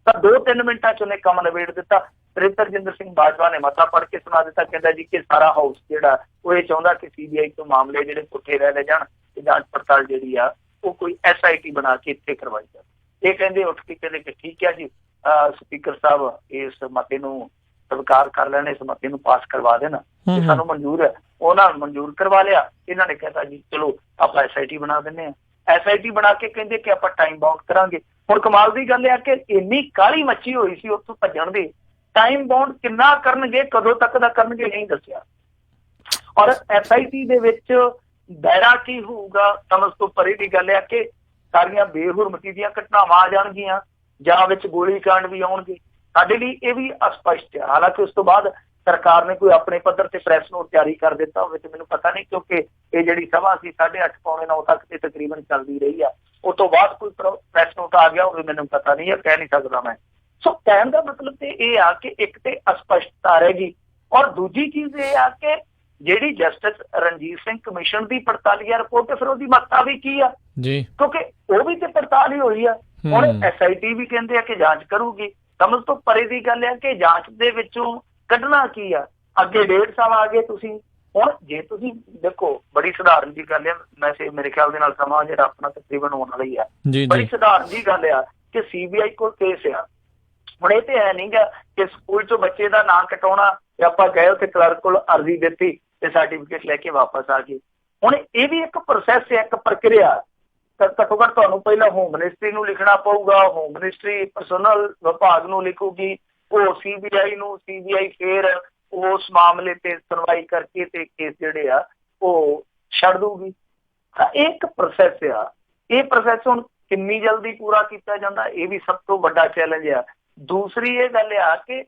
ਤਾਂ 2-3 ਮਿੰਟਾਂ ਚ ਉਹਨੇ ਕੰਮ ਨਿਬੇੜ ਦਿੱਤਾ। ਤ੍ਰਿਪਤ ਰਜਿੰਦਰ ਸਿੰਘ ਬਾਜਵਾ ਨੇ ਮਤਾ ਪੜ੍ਹ ਕੇ ਸੁਣਾ ਦਿੱਤਾ, ਕਹਿੰਦਾ ਜੀ ਕਿ ਸਾਰਾ ਹਾਊਸ ਜਿਹੜਾ ਉਹ ਇਹ ਚਾਹੁੰਦਾ ਕਿ CBI ਤੋਂ ਮਾਮਲੇ ਜਿਹੜੇ ਪੁੱਠੇ ਰਹਿ ਜਾਣ ਤੇ ਜਾਂਚ ਪੜਤਾਲ ਜਿਹੜੀ ਆ ਉਹ ਕੋਈ SIT ਬਣਾ ਕੇ ਇੱਥੇ ਕਰਵਾਈ ਜਾਵੇ। ਇਹ ਕਹਿੰਦੇ ਉੱਠ ਕੇ ਕਹਿੰਦੇ ਕਿ ਠੀਕ ਹੈ ਜੀ, ਸਪੀਕਰ ਸਾਹਿਬ ਇਸ ਮਤੇ ਨੂੰ ਸਵੀਕਾਰ ਕਰ ਲੈਣ, ਇਸ ਮਤੇ ਨੂੰ ਪਾਸ ਕਰਵਾ ਦੇਣਾ, ਸਾਨੂੰ ਮਨਜ਼ੂਰ ਹੈ। ਉਹਨਾਂ ਨੂੰ ਮਨਜ਼ੂਰ ਕਰਵਾ ਲਿਆ। ਇਹਨਾਂ ਨੇ ਕਹਿਤਾ ਜੀ ਚਲੋ ਆਪਾਂ SIT ਬਣਾ ਦਿੰਦੇ ਹਾਂ। SIT ਬਣਾ ਕੇ ਕਹਿੰਦੇ ਕਿ ਆਪਾਂ ਟਾਈਮ ਬਾਉਂਡ ਕਰਾਂਗੇ। ਹੁਣ ਕਮਾਲ ਦੀ ਗੱਲ ਹੈ ਕਿ ਇੰਨੀ ਕਾਹਲੀ ਮੱਚੀ ਹੋਈ ਸੀ ਉੱਥੋਂ ਭੱਜਣ ਦੀ, ਟਾਈਮ ਬਾਉਂਡ ਕਿੰਨਾ ਕਰਨਗੇ, ਕਦੋਂ ਤੱਕ ਦਾ ਕਰਨਗੇ ਨਹੀਂ ਦੱਸਿਆ। ਔਰ SIT ਦੇ ਵਿੱਚ ਦਾਇਰਾ ਕੀ ਹੋਊਗਾ ਸਮਝ ਤੋਂ ਪਰੇ ਦੀ ਗੱਲ ਹੈ ਕਿ ਸਾਰੀਆਂ ਬੇਹੁਰਮਤੀ ਦੀਆਂ ਘਟਨਾਵਾਂ ਆ ਜਾਣਗੀਆਂ ਜਾਂ ਵਿੱਚ ਗੋਲੀ ਕਾਂਡ ਵੀ ਆਉਣਗੇ। ਸਾਡੇ ਲਈ ਇਹ ਵੀ ਅਸਪਸ਼ਟ ਹੈ। ਹਾਲਾਂਕਿ ਉਸ ਤੋਂ ਬਾਅਦ ਸਰਕਾਰ ਨੇ ਕੋਈ ਆਪਣੇ ਪੱਧਰ ਤੇ ਪ੍ਰੈਸ ਨੋਟ ਜਾਰੀ ਕਰ ਦਿੱਤਾ ਹੋਵੇ ਤੇ ਮੈਨੂੰ ਪਤਾ ਨਹੀਂ, ਕਿਉਂਕਿ ਇਹ ਜਿਹੜੀ ਸਭਾ ਸੀ 8:30 ਪੌਣੇ 9 ਤੱਕ ਤੇ ਤਕਰੀਬਨ ਚੱਲਦੀ ਰਹੀ ਆ। ਉਸ ਤੋਂ ਬਾਅਦ ਕੋਈ ਪ੍ਰੈਸ ਨੋਟ ਆ ਗਿਆ ਹੋਵੇ ਮੈਨੂੰ ਪਤਾ ਨਹੀਂ ਹੈ, ਕਹਿ ਨਹੀਂ ਸਕਦਾ ਮੈਂ। ਸੋ ਕਹਿਣ ਦਾ ਮਤਲਬ ਤੇ ਇਹ ਆ ਕਿ ਇੱਕ ਤੇ ਅਸਪਸ਼ਟਤਾ ਰਹੇਗੀ, ਔਰ ਦੂਜੀ ਚੀਜ਼ ਇਹ ਆ ਕਿ ਜਿਹੜੀ ਜਸਟਿਸ ਰਣਜੀਤ ਸਿੰਘ ਕਮਿਸ਼ਨ ਦੀ ਪੜਤਾਲੀਆ ਰਿਪੋਰਟ, ਫਿਰ ਉਹਦੀ ਮਹੱਤਤਾ ਵੀ ਕੀ ਆ ਜੀ, ਕਿਉਂਕਿ ਉਹ ਵੀ ਤੇ ਪੜਤਾਲ ਹੀ ਹੋਈ ਆ। ਹੁਣ SIT ਵੀ ਕਹਿੰਦੇ ਆ ਕਿ ਜਾਂਚ ਕਰੂਗੀ। ਸਮਝ ਤੋਂ ਪਰੇ ਦੀ ਗੱਲ ਹੈ ਕਿ ਜਾਂਚ ਦੇ ਵਿੱਚੋਂ ਕੱਢਣਾ ਕੀ ਆ। ਅੱਗੇ 1.5 ਸਾਲ ਆ ਗਏ ਤੁਸੀਂ। ਹੁਣ ਜੇ ਤੁਸੀਂ ਦੇਖੋ, ਬੜੀ ਸਧਾਰਨ ਜੀ ਗੱਲ ਹੈ, ਵੈਸੇ ਮੇਰੇ ਖਿਆਲ ਦੇ ਨਾਲ ਸਮਾਂ ਜਿਹੜਾ ਆਪਣਾ ਤਕਰੀਬਨ ਹੋਣ ਵਾਲਾ ਹੀ ਆ, ਬੜੀ ਸਧਾਰਨ ਜੀ ਗੱਲ ਆ ਕਿ CBI ਕੋਲ ਕੇਸ ਆ। ਹੁਣ ਇਹ ਤੇ ਹੈ ਨਹੀਂ ਗਾ ਕਿ ਸਕੂਲ ਚੋਂ ਬੱਚੇ ਦਾ ਨਾਂ ਕਟਾਉਣਾ ਤੇ ਆਪਾਂ ਗਏ ਉੱਥੇ ਕਲਰਕ ਕੋਲ ਅਰਜ਼ੀ ਦਿੱਤੀ ਤੇ ਸਰਟੀਫਿਕੇਟ ਲੈ ਕੇ ਵਾਪਸ ਆ ਗਏ। ਹੁਣ ਇਹ ਵੀ ਇੱਕ ਪ੍ਰੋਸੈਸ ਹੈ, ਇੱਕ ਪ੍ਰਕਿਰਿਆ। ਘੱਟੋ ਘੱਟ ਤੁਹਾਨੂੰ ਪਹਿਲਾਂ ਹੋਮ ਮਿਨਿਸਟਰੀ ਨੂੰ ਲਿਖਣਾ ਪਊਗਾ, ਹੋਮ ਮਿਨਿਸਟਰੀ ਪਰਸਨਲ ਵਿਭਾਗ ਨੂੰ ਲਿਖੂਗੀ, ਉਹ CBI ਨੂੰ, CBI ਫਿਰ ਉਸ ਮਾਮਲੇ ਤੇ ਸੁਣਵਾਈ ਕਰਕੇ ਤੇ ਕੇਸ ਜਿਹੜੇ ਆ ਉਹ ਛੱਡ ਦੂਗੀ। ਤਾਂ ਇਹ ਇੱਕ ਪ੍ਰੋਸੈਸ ਆ। ਇਹ ਪ੍ਰੋਸੈਸ ਹੁਣ ਕਿੰਨੀ ਜਲਦੀ ਪੂਰਾ ਕੀਤਾ ਜਾਂਦਾ, ਇਹ ਵੀ ਸਭ ਤੋਂ ਵੱਡਾ ਚੈਲੰਜ ਆ। दूसरी ये गल आ कि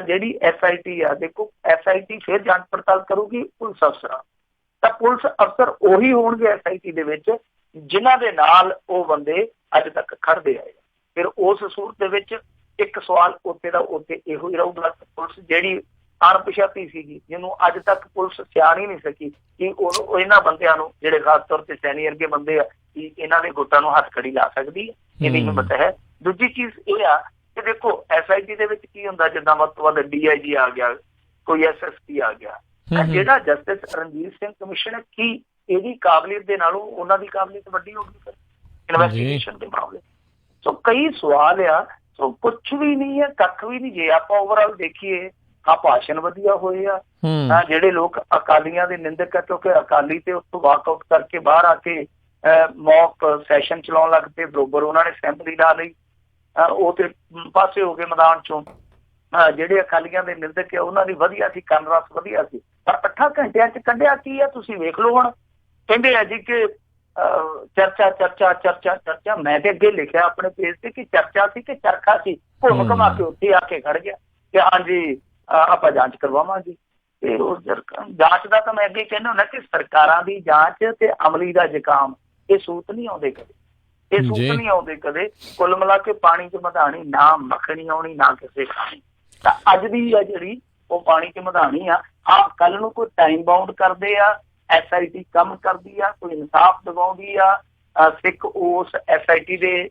ਜਿਹੜੀ SIT ਆ, देखो SIT फिर ਜਾਂਚ पड़ताल करूगी पुलिस अफसर, ਤਾਂ पुलिस अफसर ਉਹੀ ਹੋਣਗੇ SIT ਦੇ ਵਿੱਚ ਜਿਨ੍ਹਾਂ ਦੇ ਨਾਲ ਉਹ ਬੰਦੇ ਅੱਜ ਤੱਕ ਖੜਦੇ ਆਏ। ਫਿਰ ਉਸ ਸੂਰਤ ਦੇ ਵਿੱਚ ਇੱਕ ਸਵਾਲ ਉੱਥੇ ਦਾ ਉੱਥੇ ਇਹੋ ਹੀ ਰਹੂਗਾ, ਪੁਲਿਸ ਜਿਹੜੀ ਅਣਪਛਾਤੀ ਸੀਗੀ, ਜਿਹਨੂੰ ਅੱਜ ਤੱਕ ਪੁਲਿਸ ਸਿਆਣ ਹੀ ਨਹੀਂ ਸਕੀ ਕਿ ਉਹ ਇਹਨਾਂ ਬੰਦਿਆਂ ਨੂੰ, ਜਿਹੜੇ ਖਾਸ ਤੌਰ ਤੇ ਸੈਣੀ ਵਰਗੇ ਬੰਦੇ ਆ, ਕਿ ਇਹਨਾਂ ਦੇ ਗੁੱਟਾਂ ਨੂੰ ਹੱਥ ਖੜੀ ਲਾ ਸਕਦੀ ਹੈ, ਇਹਦੀ ਹਿੰਮਤ ਹੈ। ਦੂਜੀ ਚੀਜ਼ ਇਹ ਆ ਕਿ ਦੇਖੋ SIT ਦੇ ਵਿੱਚ ਕੀ ਹੁੰਦਾ, ਜਿੱਦਾਂ ਵੱਧ ਤੋਂ ਵੱਧ DIG ਆ ਗਿਆ, ਕੋਈ SSP ਆ ਗਿਆ, ਜਿਹੜਾ ਜਸਟਿਸ ਰਣਜੀਤ ਸਿੰਘ ਕਮਿਸ਼ਨ, ਕੀ ਇਹਦੀ ਕਾਬਲੀਅਤ ਦੇ ਨਾਲੋਂ ਉਹਨਾਂ ਦੀ ਕਾਬਲੀਅਤ ਵੱਡੀ ਹੋ ਗਈ ਇਨਵੈਸਟੀਗੇਸ਼ਨ ਦੇ ਮਾਮਲੇ? ਸੋ ਕਈ ਸਵਾਲ ਆ। ਸੋ ਕੁਛ ਵੀ ਨਹੀਂ ਹੈ, ਕੱਖ ਵੀ ਨਹੀਂ। ਜੇ ਆਪਾਂ ਓਵਰਆਲ ਦੇਖੀਏ, ਹਾਂ ਭਾਸ਼ਣ ਵਧੀਆ ਹੋਏ ਆ, ਜਿਹੜੇ ਲੋਕ ਅਕਾਲੀਆਂ ਦੇ ਨਿੰਦਕ ਆ, ਕਿਉਂਕਿ ਅਕਾਲੀ ਤੇ ਉੱਥੋਂ ਵਾਕਆਊਟ ਕਰਕੇ ਬਾਹਰ ਆ ਕੇ ਮੌਕ ਸੈਸ਼ਨ ਚਲਾਉਣ ਲੱਗ ਪਏ, ਬਰੋਬਰ ਉਹਨਾਂ ਨੇ ਅਸੈਂਬਲੀ ਲਾ ਲਈ, ਉਹ ਤੇ ਪਾਸੇ ਹੋ ਗਏ ਮੈਦਾਨ ਚੋਂ। ਜਿਹੜੇ ਅਕਾਲੀਆਂ ਦੇ ਨਿੰਦਕ ਆ ਉਹਨਾਂ ਦੀ ਵਧੀਆ ਸੀ, ਕੰਨ ਰਸ ਵਧੀਆ ਸੀ, ਪਰ 8 ਘੰਟਿਆਂ ਚ ਕੱਢਿਆ ਕੀ ਆ ਤੁਸੀਂ ਵੇਖ ਲਓ। ਹੁਣ ਕਹਿੰਦੇ ਆ ਜੀ ਕਿ ਚਰਚਾ ਚਰਚਾ ਚਰਚਾ ਚਰਚਾ। ਮੈਂ ਤੇ ਅੱਗੇ ਲਿਖਿਆ ਆਪਣੇ ਪੇਜ ਤੇ ਕਿ ਚਰਚਾ ਸੀ ਕਿ ਚਰਖਾ ਸੀ, ਘੁੰਮ ਘੁਮਾ ਕੇ ਉੱਥੇ ਆ ਕੇ ਖੜ ਗਿਆ ਕਿ ਹਾਂਜੀ ਆਪਾਂ ਜਾਂਚ ਕਰਵਾਵਾਂਗੇ। ਤੇ ਉਸ ਜਾਂਚ ਦਾ ਤਾਂ ਮੈਂ ਅੱਗੇ ਕਹਿੰਦਾ ਹੁੰਦਾ ਕਿ ਸਰਕਾਰਾਂ ਦੀ ਜਾਂਚ ਤੇ ਅਮਲੀ ਦਾ ਜ਼ੁਕਾਮ, ਇਹ ਸੂਤ ਨਹੀਂ ਆਉਂਦੇ ਕਦੇ, ਇਹ ਸੂਤ ਨਹੀਂ ਆਉਂਦੇ ਕਦੇ। ਕੁੱਲ ਮਿਲਾ ਕੇ ਪਾਣੀ ਚ ਮਧਾਣੀ, ਨਾ ਮੱਖਣੀ ਆਉਣੀ ਨਾ ਕਿਸੇ ਖਾਣੀ। ਤਾਂ ਅੱਜ ਦੀ ਆ ਜਿਹੜੀ ਉਹ ਪਾਣੀ ਚ ਮਧਾਣੀ ਆ। ਹਾਂ, ਕੱਲ ਨੂੰ ਕੋਈ ਟਾਈਮ ਬਾਉਂਡ ਕਰਦੇ ਆ, SIT ਕੰਮ ਕਰਦੀ ਆ, ਕੋਈ ਇਨਸਾਫ ਦਿਵਾਉਂਦੀ ਆ, ਸਿੱਖ ਉਸ SIT ਦੇ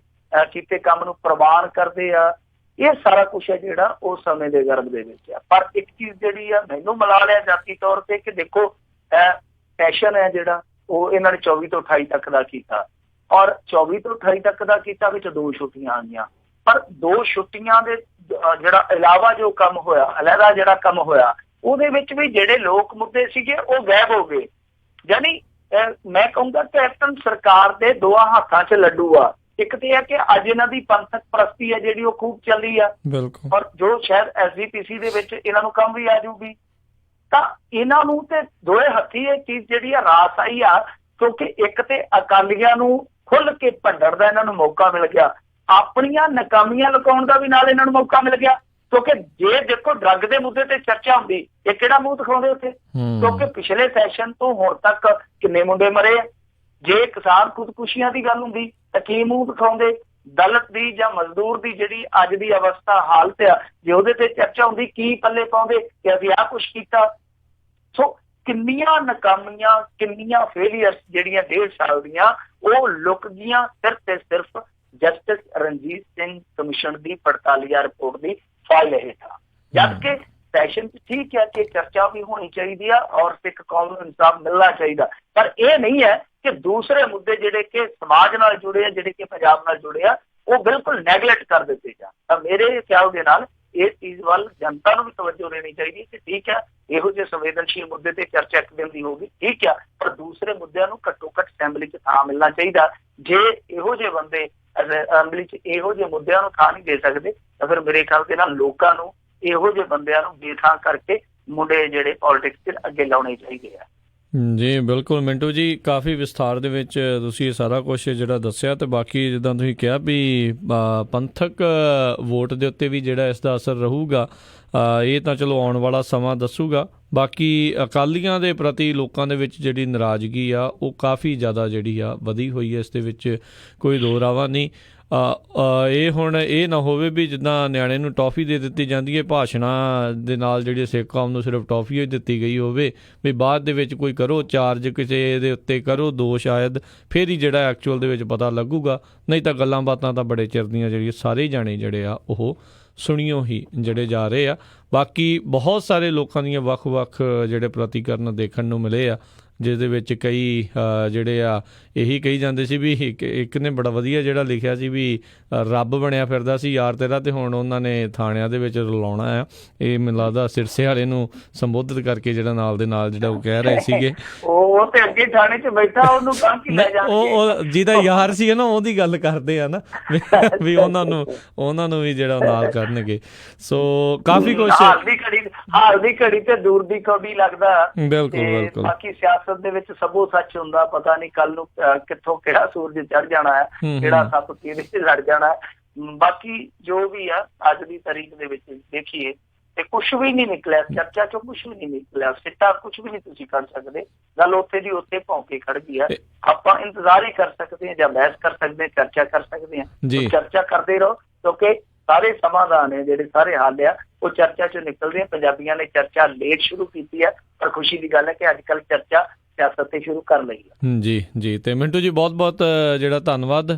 ਕੀਤੇ ਕੰਮ ਨੂੰ ਪ੍ਰਵਾਨ ਕਰਦੇ ਆ, ਇਹ ਸਾਰਾ ਕੁਛ ਹੈ ਜਿਹੜਾ ਉਸ ਸਮੇਂ ਦੇ ਗਰਭ ਦੇ ਵਿੱਚ ਆ। ਪਰ ਇੱਕ ਚੀਜ਼ ਜਿਹੜੀ ਆ ਮੈਨੂੰ ਮਿਲਾ ਲਿਆ ਜਾਤੀ ਤੌਰ ਤੇ ਕਿ ਦੇਖੋ ਸੈਸ਼ਨ ਹੈ ਜਿਹੜਾ ਉਹ ਇਹਨਾਂ ਨੇ 24 ਤੋਂ 28 ਤੱਕ ਦਾ ਕੀਤਾ, ਔਰ 24 ਤੋਂ 28 ਤੱਕ ਦਾ ਕੀਤਾ, ਵਿੱਚ 2 ਛੁੱਟੀਆਂ ਆਈਆਂ। ਪਰ 2 ਛੁੱਟੀਆਂ ਦੇ ਜਿਹੜਾ ਇਲਾਵਾ ਜੋ ਕੰਮ ਹੋਇਆ, ਅਲੱਗਾ ਜਿਹੜਾ ਕੰਮ ਹੋਇਆ, ਉਹਦੇ ਵਿੱਚ ਵੀ ਜਿਹੜੇ ਲੋਕ ਮੁੱਦੇ ਸੀਗੇ ਉਹ ਗਾਇਬ ਹੋ ਗਏ। ਯਾਨੀ ਮੈਂ ਕਹੂੰਗਾ ਕੈਪਟਨ ਸਰਕਾਰ ਦੇ ਦੋਹਾਂ ਹੱਥਾਂ 'ਚ ਲੱਡੂ ਆ। ਇੱਕ ਤੇ ਹੈ ਕਿ ਅੱਜ ਇਹਨਾਂ ਦੀ ਪੰਥਕ ਪ੍ਰਸਤੀ ਹੈ ਜਿਹੜੀ ਉਹ ਖੂਬ ਚੱਲੀ ਆ, ਔਰ ਜੋ ਸ਼ਾਇਦ SGPC ਦੇ ਵਿੱਚ ਇਹਨਾਂ ਨੂੰ ਕੰਮ ਵੀ ਆ ਜਾਊਗੀ। ਤਾਂ ਇਹਨਾਂ ਨੂੰ ਤੇ ਦੋਏ ਹੱਥੀ ਇਹ ਚੀਜ਼ ਜਿਹੜੀ ਆ ਰਾਸ ਆਈ ਆ, ਕਿਉਂਕਿ ਇੱਕ ਤੇ ਅਕਾਲੀਆਂ ਨੂੰ ਖੁੱਲ ਕੇ ਭੰਡਣ ਦਾ ਇਹਨਾਂ ਨੂੰ ਮੌਕਾ ਮਿਲ ਗਿਆ, ਆਪਣੀਆਂ ਨਾਕਾਮੀਆਂ ਲੁਕਾਉਣ ਦਾ ਵੀ ਨਾਲ ਇਹਨਾਂ ਨੂੰ ਮੌਕਾ ਮਿਲ ਗਿਆ। ਕਿਉਂਕਿ ਜੇ ਦੇਖੋ ਡਰੱਗ ਦੇ ਮੁੱਦੇ ਤੇ ਚਰਚਾ ਹੁੰਦੀ, ਇਹ ਕਿਹੜਾ ਮੂੰਹ ਦਿਖਾਉਂਦੇ ਉੱਥੇ? ਕਿਉਂਕਿ ਪਿਛਲੇ ਸੈਸ਼ਨ ਤੋਂ ਹੁਣ ਤੱਕ ਕਿੰਨੇ ਮੁੰਡੇ ਮਰੇ ਆ। ਜੇ ਕਿਸਾਨ ਖੁਦਕੁਸ਼ੀਆਂ ਦੀ ਗੱਲ ਹੁੰਦੀ ਤਾਂ ਕੀ ਮੂੰਹ ਦਿਖਾਉਂਦੇ? ਦਲਿਤ ਦੀ ਜਾਂ ਮਜ਼ਦੂਰ ਦੀ ਜਿਹੜੀ ਅੱਜ ਦੀ ਅਵਸਥਾ ਹਾਲਤ ਆ, ਜੇ ਉਹਦੇ ਤੇ ਚਰਚਾ ਹੁੰਦੀ, ਕੀ ਪੱਲੇ ਪਾਉਂਦੇ ਕਿ ਅਸੀਂ ਆਹ ਕੁਛ ਕੀਤਾ? ਸੋ ਕਿੰਨੀਆਂ ਨਾਕਾਮੀਆਂ, ਕਿੰਨੀਆਂ ਫੇਲੀਅਰਸ ਜਿਹੜੀਆਂ 1.5 ਸਾਲ ਦੀਆਂ ਉਹ ਲੁਕ ਗਈਆਂ ਸਿਰਫ ਤੇ ਸਿਰਫ ਜਸਟਿਸ ਰਣਜੀਤ ਸਿੰਘ ਕਮਿਸ਼ਨ ਦੀ 48 ਰਿਪੋਰਟ ਦੀ ਫਾਈਲ ਹੇਠਾਂ। ਜਦ ਕਿ ਸੈਸ਼ਨ ਚ ਠੀਕ ਹੈ ਕਿ ਚਰਚਾ ਵੀ ਹੋਣੀ ਚਾਹੀਦੀ ਆ ਔਰ ਸਿੱਖ ਕੌਮ ਨੂੰ ਇਨਸਾਫ ਮਿਲਣਾ ਚਾਹੀਦਾ, ਪਰ ਇਹ ਨਹੀਂ ਹੈ ਕਿ ਦੂਸਰੇ ਮੁੱਦੇ ਜਿਹੜੇ ਕਿ ਸਮਾਜ ਨਾਲ ਜੁੜੇ ਆ, ਜਿਹੜੇ ਕਿ ਪੰਜਾਬ ਨਾਲ ਜੁੜੇ ਆ, ਉਹ ਬਿਲਕੁਲ ਨੈਗਲੈਕਟ ਕਰ ਦਿੱਤੇ ਜਾਣ। ਤਾਂ ਮੇਰੇ ਖਿਆਲ ਦੇ ਨਾਲ ਇਸ ਚੀਜ਼ ਵੱਲ ਜਨਤਾ ਨੂੰ ਵੀ ਤਵੱਜੋ ਦੇਣੀ ਚਾਹੀਦੀ ਕਿ ਠੀਕ ਹੈ ਇਹੋ ਜਿਹੇ ਸੰਵੇਦਨਸ਼ੀਲ ਮੁੱਦੇ ਤੇ ਚਰਚਾ ਇੱਕ ਦਿਨ ਦੀ ਹੋਊਗੀ, ਠੀਕ ਆ, ਪਰ ਦੂਸਰੇ ਮੁੱਦਿਆਂ ਨੂੰ ਘੱਟੋ ਘੱਟ ਅਸੈਂਬਲੀ 'ਚ ਥਾਂ ਮਿਲਣਾ ਚਾਹੀਦਾ। ਜੇ ਇਹੋ ਜਿਹੇ ਬੰਦੇ ਅਸੈਂਬਲੀ 'ਚ ਇਹੋ ਜਿਹੇ ਮੁੱਦਿਆਂ ਨੂੰ ਥਾਂ ਨਹੀਂ ਦੇ ਸਕਦੇ ਤਾਂ ਫਿਰ ਮੇਰੇ ਖਿਆਲ ਦੇ ਨਾਲ ਲੋਕਾਂ ਨੂੰ ਇਹੋ ਜਿਹੇ ਬੰਦਿਆਂ ਨੂੰ ਬੇਥਾਂ ਕਰਕੇ ਮੁੰਡੇ ਜਿਹੜੇ ਪੋਲਿਟਿਕਸ 'ਚ ਅੱਗੇ ਲਾਉਣੇ ਚਾਹੀਦੇ ਆ। ਜੀ ਬਿਲਕੁਲ ਮਿੰਟੂ ਜੀ, ਕਾਫੀ ਵਿਸਥਾਰ ਦੇ ਵਿੱਚ ਤੁਸੀਂ ਇਹ ਸਾਰਾ ਕੁਛ ਜਿਹੜਾ ਦੱਸਿਆ, ਤੇ ਬਾਕੀ ਜਿੱਦਾਂ ਤੁਸੀਂ ਕਿਹਾ ਵੀ ਪੰਥਕ ਵੋਟ ਦੇ ਉੱਤੇ ਵੀ ਜਿਹੜਾ ਇਸ ਦਾ ਅਸਰ ਰਹੂਗਾ, ਇਹ ਤਾਂ ਚਲੋ ਆਉਣ ਵਾਲਾ ਸਮਾਂ ਦੱਸੂਗਾ। ਬਾਕੀ ਅਕਾਲੀਆਂ ਦੇ ਪ੍ਰਤੀ ਲੋਕਾਂ ਦੇ ਵਿੱਚ ਜਿਹੜੀ ਨਾਰਾਜ਼ਗੀ ਆ ਉਹ ਕਾਫੀ ਜ਼ਿਆਦਾ ਜਿਹੜੀ ਆ ਵਧੀ ਹੋਈ ਹੈ, ਇਸ ਦੇ ਵਿੱਚ ਕੋਈ ਦੋ ਰਾਵਾ ਨਹੀਂ। ਇਹ ਹੁਣ ਇਹ ਨਾ ਹੋਵੇ ਵੀ ਜਿੱਦਾਂ ਨਿਆਣੇ ਨੂੰ ਟੌਫੀ ਦੇ ਦਿੱਤੀ ਜਾਂਦੀ ਹੈ, ਭਾਸ਼ਣਾਂ ਦੇ ਨਾਲ ਜਿਹੜੀ ਸਿੱਖ ਕੌਮ ਨੂੰ ਸਿਰਫ ਟੌਫੀ ਹੀ ਦਿੱਤੀ ਗਈ ਹੋਵੇ, ਵੀ ਬਾਅਦ ਦੇ ਵਿੱਚ ਕੋਈ ਕਰੋ ਚਾਰਜ ਕਿਸੇ ਦੇ ਉੱਤੇ ਕਰੋ ਦੋ, ਸ਼ਾਇਦ ਫਿਰ ਹੀ ਜਿਹੜਾ ਐਕਚੁਅਲ ਦੇ ਵਿੱਚ ਪਤਾ ਲੱਗੂਗਾ। ਨਹੀਂ ਤਾਂ ਗੱਲਾਂ ਬਾਤਾਂ ਤਾਂ ਬੜੇ ਚਿਰ ਦੀਆਂ ਜਿਹੜੀਆਂ ਸਾਰੇ ਜਾਣੇ ਜਿਹੜੇ ਆ ਉਹ ਸੁਣੀਓ ਹੀ ਜਿਹੜੇ ਜਾ ਰਹੇ ਆ। ਬਾਕੀ ਬਹੁਤ ਸਾਰੇ ਲੋਕਾਂ ਦੀਆਂ ਵੱਖ-ਵੱਖ ਜਿਹੜੇ ਪ੍ਰਤੀਕਰਨ ਦੇਖਣ ਨੂੰ ਮਿਲੇ ਆ, ਜਿਸ ਦੇ ਵਿੱਚ ਕਈ ਜਿਹੜੇ ਆ ਇਹੀ ਕਹੀ ਜਾਂਦੇ ਸੀ ਵੀ ਇੱਕ ਨੇ ਬੜਾ ਵਧੀਆ ਜਿਹੜਾ ਲਿਖਿਆ ਸੀ ਵੀ ਰੱਬ ਬਣਿਆ ਫਿਰਦਾ ਸੀ ਯਾਰ ਤੇਰਾ, ਤੇ ਹੁਣ ਉਹਨਾਂ ਨੇ ਥਾਣਿਆਂ ਦੇ ਵਿੱਚ ਰਲਾਉਣਾ ਆ। ਇਹ ਮੈਨੂੰ ਲੱਗਦਾ ਸਿਰਸੇ ਵਾਲੇ ਨੂੰ ਸੰਬੋਧਿਤ ਕਰਕੇ ਜਿਹੜਾ ਨਾਲ ਦੇ ਨਾਲ ਜਿਹੜਾ ਉਹ ਕਹਿ ਰਹੇ ਸੀਗੇ, ਉਹ ਤੇ ਅੱਗੇ ਥਾਣੇ 'ਚ ਬੈਠਾ ਉਹਨੂੰ ਉਹ ਜਿਹਦਾ ਯਾਰ ਸੀ ਨਾ ਉਹਦੀ ਗੱਲ ਕਰਦੇ ਆ ਨਾ ਵੀ ਉਹਨਾਂ ਨੂੰ ਵੀ ਜਿਹੜਾ ਨਾਲ ਕਰਨਗੇ। ਸੋ ਕਾਫੀ ਕੁਛ ਹਾਲ ਦੀ ਘੜੀ ਤੇ ਦੂਰ ਦੀ ਕੌਡੀ ਲੱਗਦਾ। ਬਿਲਕੁਲ ਬਾਕੀ ਸਿਆਸਤ ਦੇ ਵਿੱਚ ਸਭੋ ਸੱਚ ਹੁੰਦਾ, ਪਤਾ ਨਹੀਂ ਕੱਲ ਨੂੰ ਕਿੱਥੋਂ ਕਿਹੜਾ ਸੂਰਜ ਚੜ ਜਾਣਾ ਹੈ, ਕਿਹੜਾ ਸੱਪ ਕਿਹਦੇ 'ਚ ਲੜ ਜਾਣਾ। ਬਾਕੀ ਜੋ ਵੀ ਆ ਅੱਜ ਦੀ ਤਾਰੀਖ ਦੇ ਵਿੱਚ ਦੇਖੀਏ ਤੇ ਕੁਝ ਵੀ ਨਹੀਂ ਨਿਕਲਿਆ, ਚਰਚਾ ਚੋਂ ਕੁਝ ਵੀ ਨਹੀਂ ਨਿਕਲਿਆ, ਸਿੱਟਾ ਕੁਝ ਵੀ ਨਹੀਂ ਤੁਸੀਂ ਕਰ ਸਕਦੇ। ਗੱਲ ਉੱਥੇ ਦੀ ਉੱਥੇ ਭੌਂਕੇ ਖੜ ਗਈ ਆ। ਆਪਾਂ ਇੰਤਜ਼ਾਰ ਹੀ ਕਰ ਸਕਦੇ ਹਾਂ ਜਾਂ ਬਹਿਸ ਕਰ ਸਕਦੇ ਹਾਂ, ਚਰਚਾ ਕਰ ਸਕਦੇ ਹਾਂ। ਚਰਚਾ ਕਰਦੇ ਰਹੋ ਕਿਉਂਕਿ ਸਾਰੇ ਸਮਾਧਾਨ ਨੇ ਜਿਹੜੇ ਸਾਰੇ ਹੱਲ ਆ ਉਹ ਚਰਚਾ ਚੋਂ ਨਿਕਲਦੇ ਆ। ਪੰਜਾਬੀਆਂ ਨੇ ਚਰਚਾ ਲੇਟ ਸ਼ੁਰੂ ਕੀਤੀ ਹੈ, ਪਰ ਖੁਸ਼ੀ ਦੀ ਗੱਲ ਹੈ ਕਿ ਅੱਜ ਕੱਲ੍ਹ ਚਰਚਾ ਸਿਆਸਤ ਤੇ ਸ਼ੁਰੂ ਕਰ ਲਈ ਹੈ। ਜੀ ਤੇ ਮਿੰਟੂ ਜੀ ਬਹੁਤ ਬਹੁਤ ਜਿਹੜਾ ਧੰਨਵਾਦ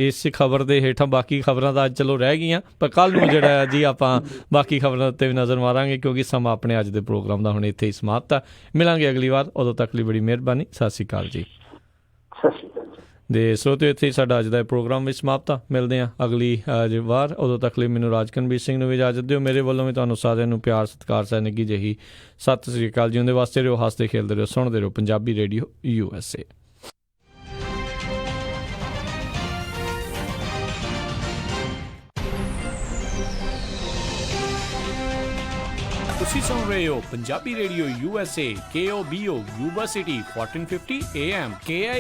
ਇਸ ਖਬਰ ਦੇ ਹੇਠਾਂ। ਬਾਕੀ ਖਬਰਾਂ ਤਾਂ ਅੱਜ ਚਲੋ ਰਹਿ ਗਈਆਂ, ਪਰ ਕੱਲ੍ਹ ਨੂੰ ਜਿਹੜਾ ਜੀ ਆਪਾਂ ਬਾਕੀ ਖਬਰਾਂ ਉੱਤੇ ਵੀ ਨਜ਼ਰ ਮਾਰਾਂਗੇ ਕਿਉਂਕਿ ਸਮਾਂ ਆਪਣੇ ਅੱਜ ਦੇ ਪ੍ਰੋਗਰਾਮ ਦਾ ਹੁਣ ਇੱਥੇ ਹੀ ਸਮਾਪਤ ਆ। ਮਿਲਾਂਗੇ ਅਗਲੀ ਵਾਰ, ਉਦੋਂ ਤੱਕ ਲਈ ਬੜੀ ਮਿਹਰਬਾਨੀ। ਸਤਿ ਸ਼੍ਰੀ ਅਕਾਲ ਜੀ। ਸਤਿ ਸ਼੍ਰੀ ਅਕਾਲ ਦੇ ਸਰੋਤਿਓ, ਇੱਥੇ ਹੀ ਸਾਡਾ ਅੱਜ ਦਾ ਪ੍ਰੋਗਰਾਮ ਵੀ ਸਮਾਪਤ ਆ। ਮਿਲਦੇ ਹਾਂ ਅਗਲੀ ਵਾਰ, ਉਦੋਂ ਤੱਕ ਲਈ ਮੈਨੂੰ ਰਾਜਕਨਵੀਰ ਸਿੰਘ ਨੂੰ ਵੀ ਇਜਾਜ਼ਤ ਦਿਓ। ਮੇਰੇ ਵੱਲੋਂ ਵੀ ਤੁਹਾਨੂੰ ਸਾਰਿਆਂ ਨੂੰ ਪਿਆਰ ਸਤਿਕਾਰ ਸਹਿ ਨਿੱਘੀ ਜਿਹੀ ਸਤਿ ਸ਼੍ਰੀ ਅਕਾਲ ਜੀ। ਉਹਦੇ ਵਾਸਤੇ ਰਹੋ, ਹੱਸਦੇ ਖੇਲਦੇ ਰਹੋ, ਸੁਣਦੇ ਰਹੋ ਪੰਜਾਬੀ ਰੇਡੀਓ USA। ਤੁਸੀਂ ਸੁਣ ਰਹੇ ਹੋ Punjabi radio USA KOBO university 1450 AM KI